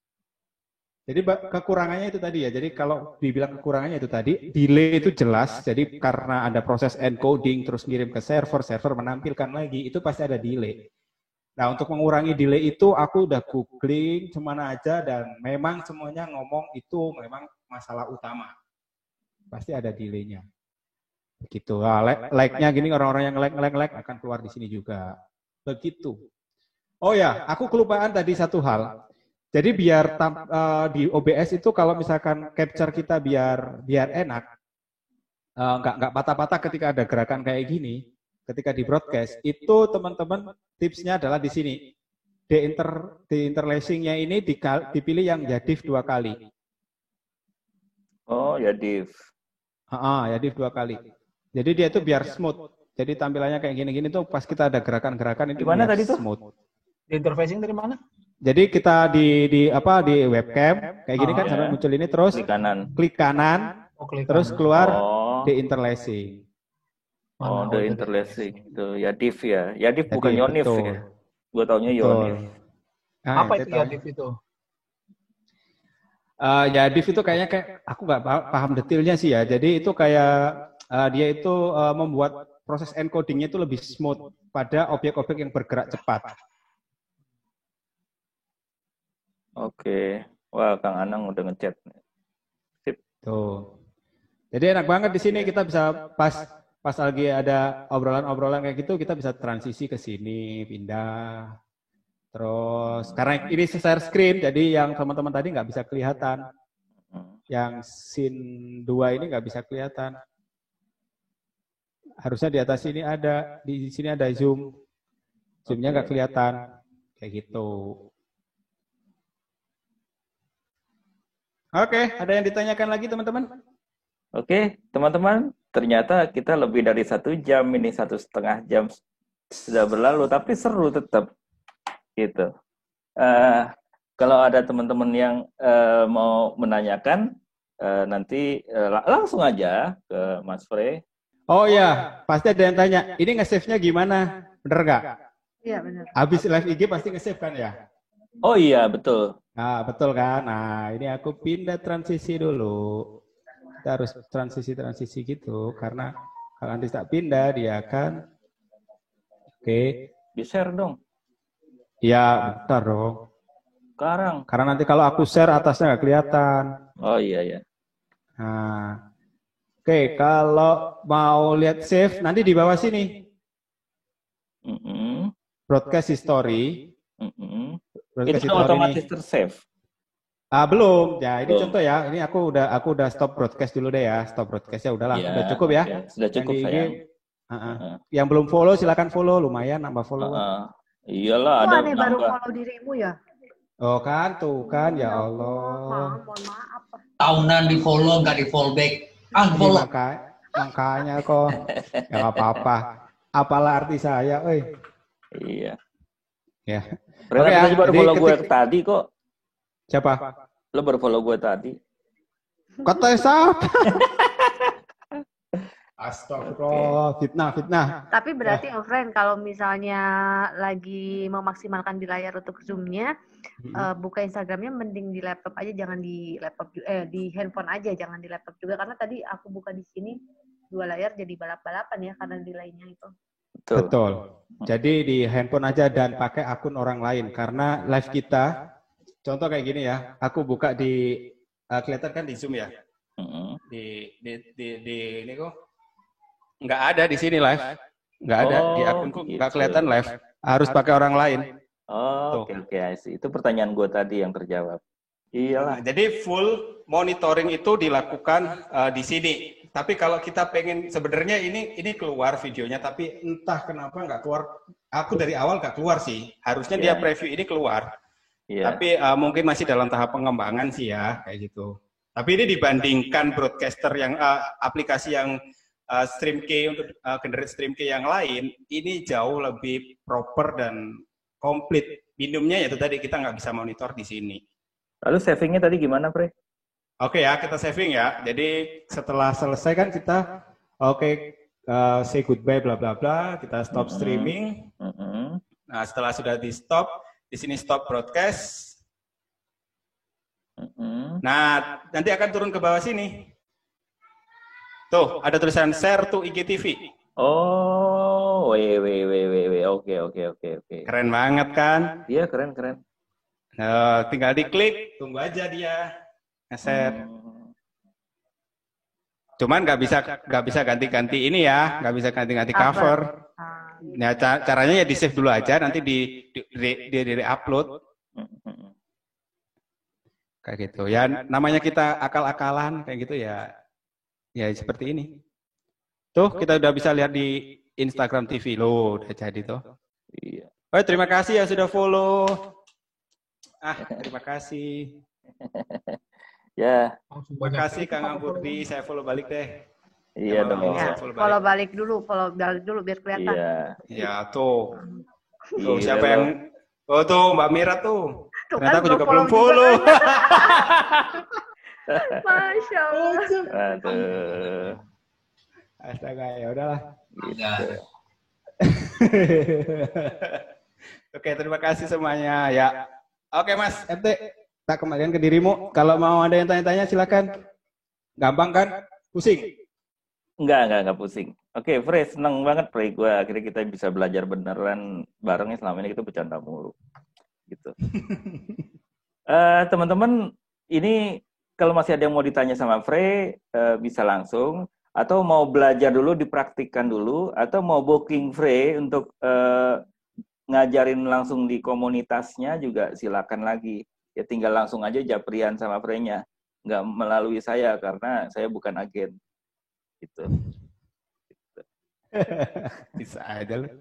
Jadi kekurangannya itu tadi ya. Jadi kalau dibilang kekurangannya itu tadi, delay itu jelas. Jadi karena ada proses encoding terus ngirim ke server menampilkan lagi, itu pasti ada delay. Nah, untuk mengurangi delay itu aku udah googling kemana aja dan memang semuanya ngomong itu memang masalah utama. Pasti ada delaynya. Begitu. Nah, like-nya gini, orang-orang yang like akan keluar di sini juga. Begitu. Oh ya, aku kelupaan tadi satu hal. Jadi biar di OBS itu kalau misalkan capture kita biar enak, nggak patah-patah ketika ada gerakan kayak gini. Ketika di broadcast, itu teman-teman tipsnya adalah di sini. Interlacing-nya ini dipilih yang Yadif 2 kali. Oh, Yadif. Yadif 2 kali. Jadi dia itu biar smooth. Jadi tampilannya kayak gini-gini tuh pas kita ada gerakan-gerakan itu gimana tadi tuh? Smooth. Di interfacing dari mana? Jadi kita di webcam kayak gini kan sampai muncul ini terus klik kanan terus keluar di interlacing. The interlacing itu Yadif ya. Yadif bukan Yonif ya. Gue taunya Yonif. Apa itu Yadif itu? Yadif itu kayaknya aku nggak paham detailnya sih ya. Jadi itu kayak dia itu membuat proses encodingnya itu lebih smooth pada objek-objek yang bergerak cepat. Oke. Wah, Kang Anang udah ngechat. Sip. Tuh. Jadi enak banget di sini kita bisa pas lagi ada obrolan-obrolan kayak gitu, kita bisa transisi ke sini, pindah. Terus, karena ini share screen, jadi yang teman-teman tadi nggak bisa kelihatan. Yang scene 2 ini nggak bisa kelihatan. Harusnya di atas sini ada, di sini ada zoom. Zoom-nya nggak kelihatan. Kayak gitu. Oke, ada yang ditanyakan lagi teman-teman? Oke, teman-teman. ternyata kita lebih dari 1 jam, ini 1,5 jam sudah berlalu, tapi seru tetap gitu. Kalau ada teman-teman yang mau menanyakan, nanti langsung aja ke Mas Frey. Oh iya, pasti ada yang tanya, ini nge-save-nya gimana? Bener nggak? Iya benar. Habis live IG pasti nge-save kan ya? Oh iya, betul. Nah, betul kan? Nah, ini aku pindah transisi dulu. Kita harus transisi gitu, karena kalau nanti tak pindah, dia akan... Oke. Di-share dong. Ya, bentar dong. Sekarang. Karena nanti kalau aku share, atasnya nggak kelihatan. Oh iya, ya. Nah, oke, kalau mau lihat save, nanti di bawah sini. Broadcast history. Broadcast Itu otomatis tersave. Belum. Ya, ini contoh ya. Ini aku udah stop broadcast dulu deh ya. Stop broadcastnya udahlah. Ya, udah cukup ya. Sudah cukup sayang. Yang belum follow silakan follow. Lumayan nambah follow. Iyalah ada aneh baru follow dirimu ya. Oh kan, tuh kan. Ya Allah. Mohon maaf. Tahunan di follow nggak di follow back. Unfollow. Makanya kok. Ya nggak apa-apa. Apalah arti saya, Iya. Ya. Oke, baru follow gue tadi kok. Siapa? Lo baru follow gue tadi. Kata siapa? Astagfirullah, fitnah. Tapi berarti friend, kalau misalnya lagi memaksimalkan di layar untuk zoom-nya, buka Instagramnya mending di laptop aja, jangan di laptop di handphone aja, jangan di laptop juga, karena tadi aku buka di sini 2 layar jadi balap-balapan ya karena delaynya itu. Betul. Jadi di handphone aja dan pakai akun orang lain, karena live kita, contoh kayak gini ya, aku buka di kelihatan kan di Zoom ya, di ini kok nggak ada di sini live, nggak ada di akunku, nggak kelihatan live, harus pakai orang lain. Oke, itu pertanyaan gue tadi yang terjawab. Iyalah. Jadi full monitoring itu dilakukan di sini. Tapi kalau kita pengen, sebenarnya ini keluar videonya, tapi entah kenapa nggak keluar. Aku dari awal nggak keluar sih. Harusnya dia preview ini keluar. Tapi mungkin masih dalam tahap pengembangan sih ya, kayak gitu. Tapi ini dibandingkan broadcaster yang aplikasi yang StreamK untuk generate StreamK yang lain, ini jauh lebih proper dan komplit. Minumnya itu tadi kita nggak bisa monitor di sini. Lalu savingnya tadi gimana, Pre? Oke ya, kita saving ya. Jadi setelah selesai kan kita say goodbye bla bla bla, kita stop streaming. Nah, setelah sudah di stop, di sini stop broadcast. Nah, nanti akan turun ke bawah sini. Tuh, ada tulisan share to IGTV. Oh, oke. Keren banget kan? Iya, keren. Nah, tinggal diklik, tunggu aja dia nge-share. Cuman nggak bisa ganti-ganti ini ya, nggak bisa ganti-ganti cover. Nah, caranya ya di save dulu aja, nanti di upload. Kayak gitu. Ya namanya kita akal-akalan kayak gitu ya. Ya seperti ini. Tuh kita udah bisa lihat di Instagram TV loh, udah jadi tuh. Iya. Oh, terima kasih ya sudah follow. Terima kasih. Ya. Terima kasih Kang Amburdi, saya follow balik deh. Iya dong. Follow balik dulu biar kelihatan. Iya. Ya tuh. Tuh siapa yang tuh Mbak Mira tuh. Ternyata aku juga belum follow. Masya Allah. Aduh. Astaga, ya udahlah. Gitu. Oke, terima kasih semuanya ya. Oke Mas MT, tak kembalikan ke dirimu. Kalau mau ada yang tanya-tanya silakan. Gampang kan? Pusing? Enggak pusing. Oke, Frey, seneng banget Frey. Gue akhirnya kita bisa belajar beneran barengnya, selama ini kita bercanda mulu. Gitu. Teman-teman, ini kalau masih ada yang mau ditanya sama Frey, bisa langsung. Atau mau belajar dulu, dipraktikkan dulu. Atau mau booking Frey untuk ngajarin langsung di komunitasnya juga silakan lagi. Ya tinggal langsung aja japrian sama Frey-nya. Nggak melalui saya, karena saya bukan agen. Gitu. Bisa aja lu.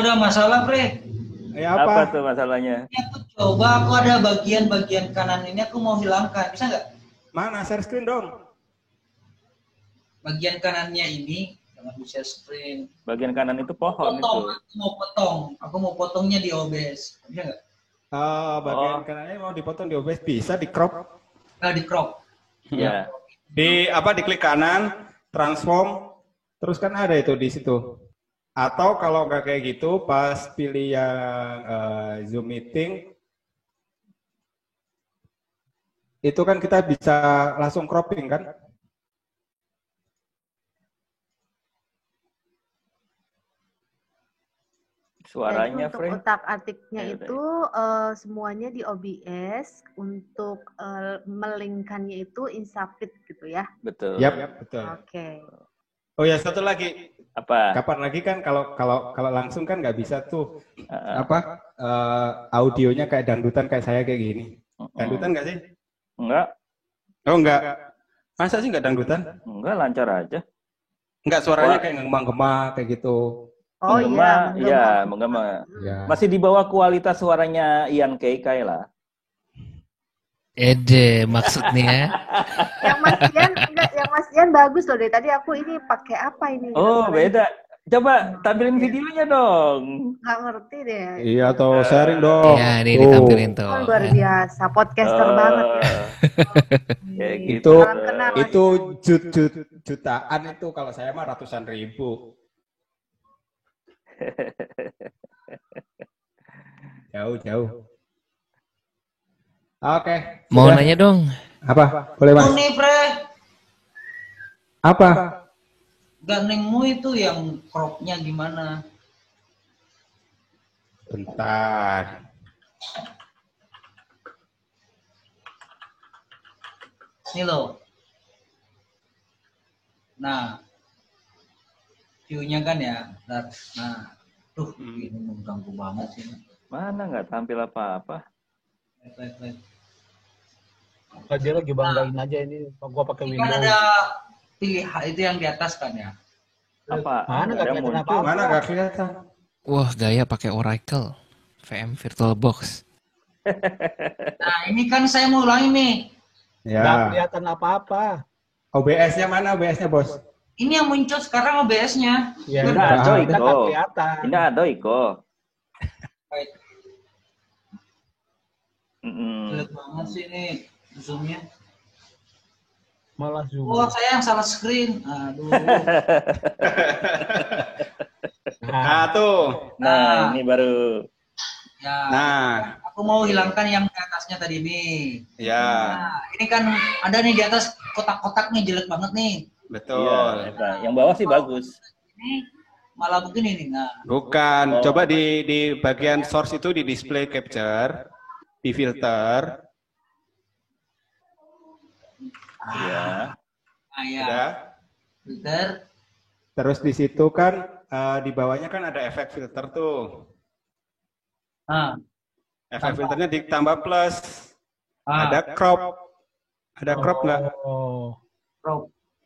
Udah masalah, Frey. Apa tuh masalahnya? Coba aku ada bagian kanan ini aku mau hilangkan, bisa nggak? Mana? Share screen dong. bagian kanannya ini jangan di-share screen. Bagian kanan itu pohon Potong, itu. aku mau potongnya di OBS, bisa nggak? Bagian kanannya mau dipotong di OBS, bisa di crop. Di crop. Ya. Diklik kanan, transform, terus kan ada itu di situ. Atau kalau nggak kayak gitu, pas pilih yang Zoom meeting, itu kan kita bisa langsung cropping kan? Suaranya, Jadi untuk Frey. otak-atiknya Ya, itu semuanya di OBS, untuk melingkannya itu Instafit gitu ya? Betul. Yap, betul. Oke. Oh ya, satu lagi. Apa? Kapan lagi kan kalau langsung kan nggak bisa tuh audionya kayak dangdutan kayak saya kayak gini. Dangdutan nggak sih? Enggak. Oh enggak. Masa sih nggak dangdutan? Enggak, lancar aja. Enggak, suaranya kayak ngema-ngema kayak gitu. Oh menggema, iya, menggema. Ya. Masih di bawah kualitas suaranya Ian Keikai lah. Ede maksudnya. Yang Mas Ian bagus loh deh. Tadi aku ini pakai apa ini? Oh, beda. Coba tampilin videonya dong. Nggak ngerti deh. Iya, atau sharing dong. Ya, ini ditampilin tuh. Oh, luar biasa, podcaster banget ya. Kayak gitu. Itu jutaan itu, kalau saya mah ratusan ribu. Jauh. Oke. Mau nanya dong. Apa? Boleh, Mas? Nih, Pre. Apa? Ganengmu itu yang cropnya gimana? Bentar. Ini loh. Nah, view-nya kan ya. Nah, ini mengganggu banget sih. Mana nggak tampil apa-apa. Lihat. Dia lagi banggain aja ini. Gua pakai Ini Windows. kan ada pilihan itu yang di atas kan ya. Apa? Mana nggak kelihatan apa-apa. Mana nggak kelihatan? Wah, gaya pakai Oracle. VM VirtualBox. Nah, ini kan saya mau ulangi nih. Ya. Nggak kelihatan apa-apa. OBS-nya mana OBS-nya, Bos? Ini yang muncul sekarang OBS-nya. Ya, Ini ada kita nggak Iko. kelihatan. Ini ada Iko. Jelek banget sih ini zoom-nya. Malah zoom. Oh, saya yang salah screen. Aduh. Nah, tuh. Nah, ini baru. Ya. Nah. Aku mau hilangkan yang di atasnya tadi nih. Ya. Nah, ini kan ada nih di atas kotak-kotak nih, jelek banget nih. Betul. Iya, yang bawah sih bagus. Ini malah begini nih. Nah. Bukan. Coba di bagian source itu di display capture, di filter. Iya. Ya. Udah. Filter. Terus di situ kan di bawahnya kan ada efek filter tuh. Efek filternya ditambah plus. Ada crop. Ada crop nggak? Oh.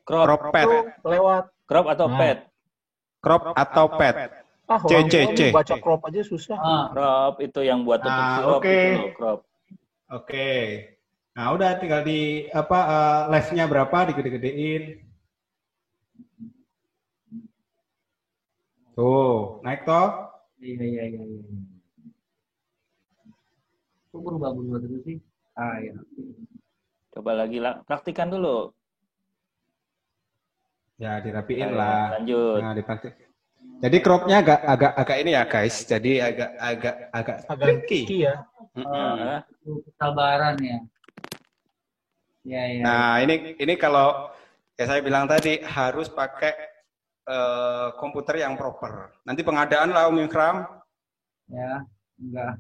Crop pad. Lewat. Crop atau pad? Crop atau pad. C. Baca crop aja susah. Crop itu yang buat tutup sirup Oke. itu loh, crop. Oke. Nah, udah tinggal di left-nya berapa digede-gedein. Tuh, naik toh? Iya. Kok berubah terus sih? Ya. Coba lagi lah, praktikan dulu. Ya, dirapiin Ayo, lah. lanjut. Nah, dipraktik. Jadi cropnya agak ini ya, guys. Jadi agak tricky. Ya. Kesabaran ya. Ya. Nah, ini kalau ya saya bilang tadi harus pakai komputer yang proper. Nanti pengadaan lah Om Ikram. Ya, enggak.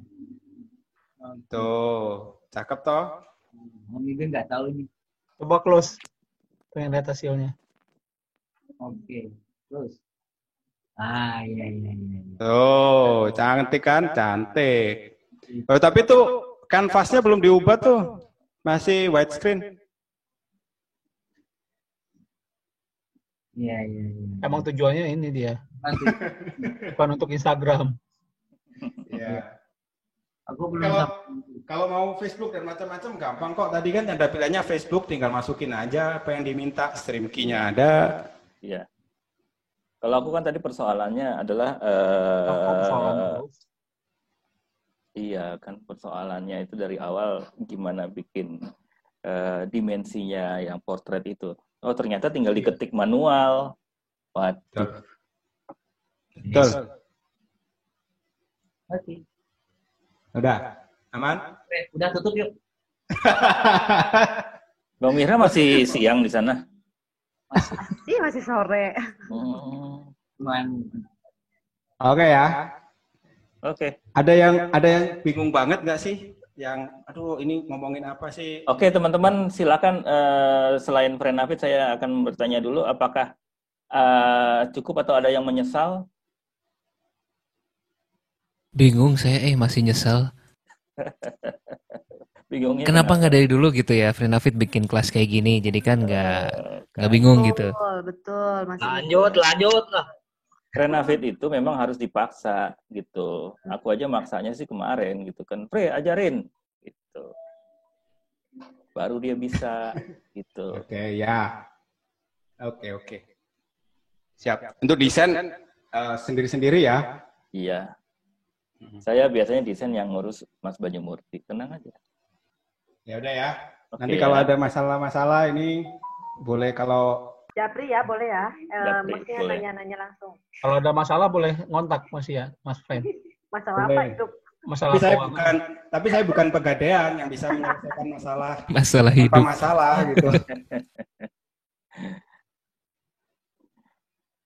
Tuh, cakep toh? Om Ibn nggak tahu nih. Coba close. Pengen lihat hasilnya. Oke, terus. Iya. Tuh, cantik kan? Cantik. Oh, tapi tuh kanvasnya belum diubah tuh. Masih widescreen. Iya. Emang tujuannya ini dia. Bukan untuk Instagram. Iya. Aku belum Kalau mau Facebook dan macam-macam gampang kok. Tadi kan ada pilihannya Facebook, tinggal masukin aja apa yang diminta, stream key-nya ada. Iya. Kalau aku kan tadi persoalannya adalah iya kan persoalannya itu dari awal gimana bikin dimensinya yang portrait itu. Oh ternyata tinggal diketik manual. Waduh. Betul. Oke. Udah. Aman? Udah tutup yuk. Bang Mira masih siang di sana? Masih sore. Oke ya. Oke. Ada yang bingung banget nggak sih? Yang aduh ini ngomongin apa sih? Oke teman-teman silakan selain Frenafit saya akan bertanya dulu apakah cukup atau ada yang menyesal? Bingung saya masih nyesel. Bingungnya kenapa nggak dari dulu gitu ya Frenafit bikin kelas kayak gini jadi kan nggak bingung gitu. Betul. Lanjut lah. Frenafit itu memang harus dipaksa gitu. Aku aja maksanya sih kemarin gitu kan. Fre ajarin gitu. Baru dia bisa gitu. Oke ya. Oke. Siap. Untuk desain sendiri-sendiri ya. Iya. Saya biasanya desain yang ngurus Mas Banyumurti. Tenang aja. Ya udah ya. Oke, nanti kalau ada masalah-masalah ini boleh kalau Japri ya, boleh ya. Japri, Maksudnya boleh. nanya-nanya langsung. Kalau ada masalah boleh ngontak masih ya, Mas Fren. Masalah Boleh. apa itu? Masalah tapi saya bukan pegadaian yang bisa menyelesaikan Masalah hidup. masalah gitu.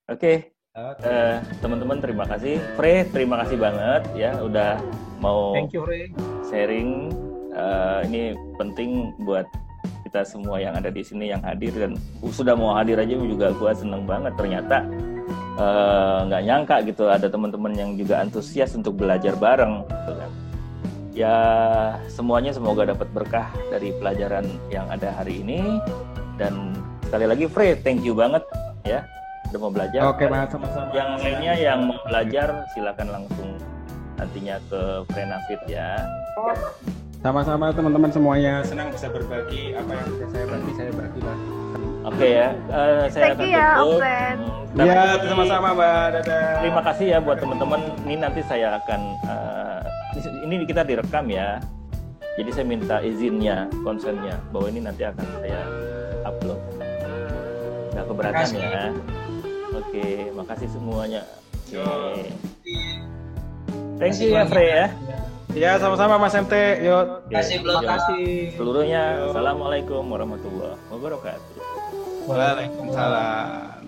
Oke. Teman-teman terima kasih. Fre terima kasih banget ya udah mau Thank you, Fre. sharing. Ini penting buat kita semua yang ada di sini yang hadir dan sudah mau hadir aja juga gua seneng banget ternyata nggak nyangka gitu ada teman-teman yang juga antusias untuk belajar bareng gitu kan. Ya semuanya semoga dapat berkah dari pelajaran yang ada hari ini dan sekali lagi Fre thank you banget ya udah mau belajar. Oke, Mas, sama-sama. Yang lainnya yang mau belajar silakan langsung nantinya ke Frenafit ya. Sama-sama teman-teman semuanya, senang bisa berbagi apa yang bisa saya bagi lah. Oke ya, saya akan tutup. Iya, sama-sama Mbak. Dadah. Terima kasih ya buat teman-teman. Ini nanti saya akan ini kita direkam ya. Jadi saya minta izinnya, konsennya bahwa ini nanti akan saya upload. Nggak keberatan ya. Oke, makasih semuanya. Oke. Thank you ya Fre ya. Ya, sama-sama Mas MT. Yuk. Terima kasih. Seluruhnya. Assalamualaikum warahmatullahi wabarakatuh. Waalaikumsalam.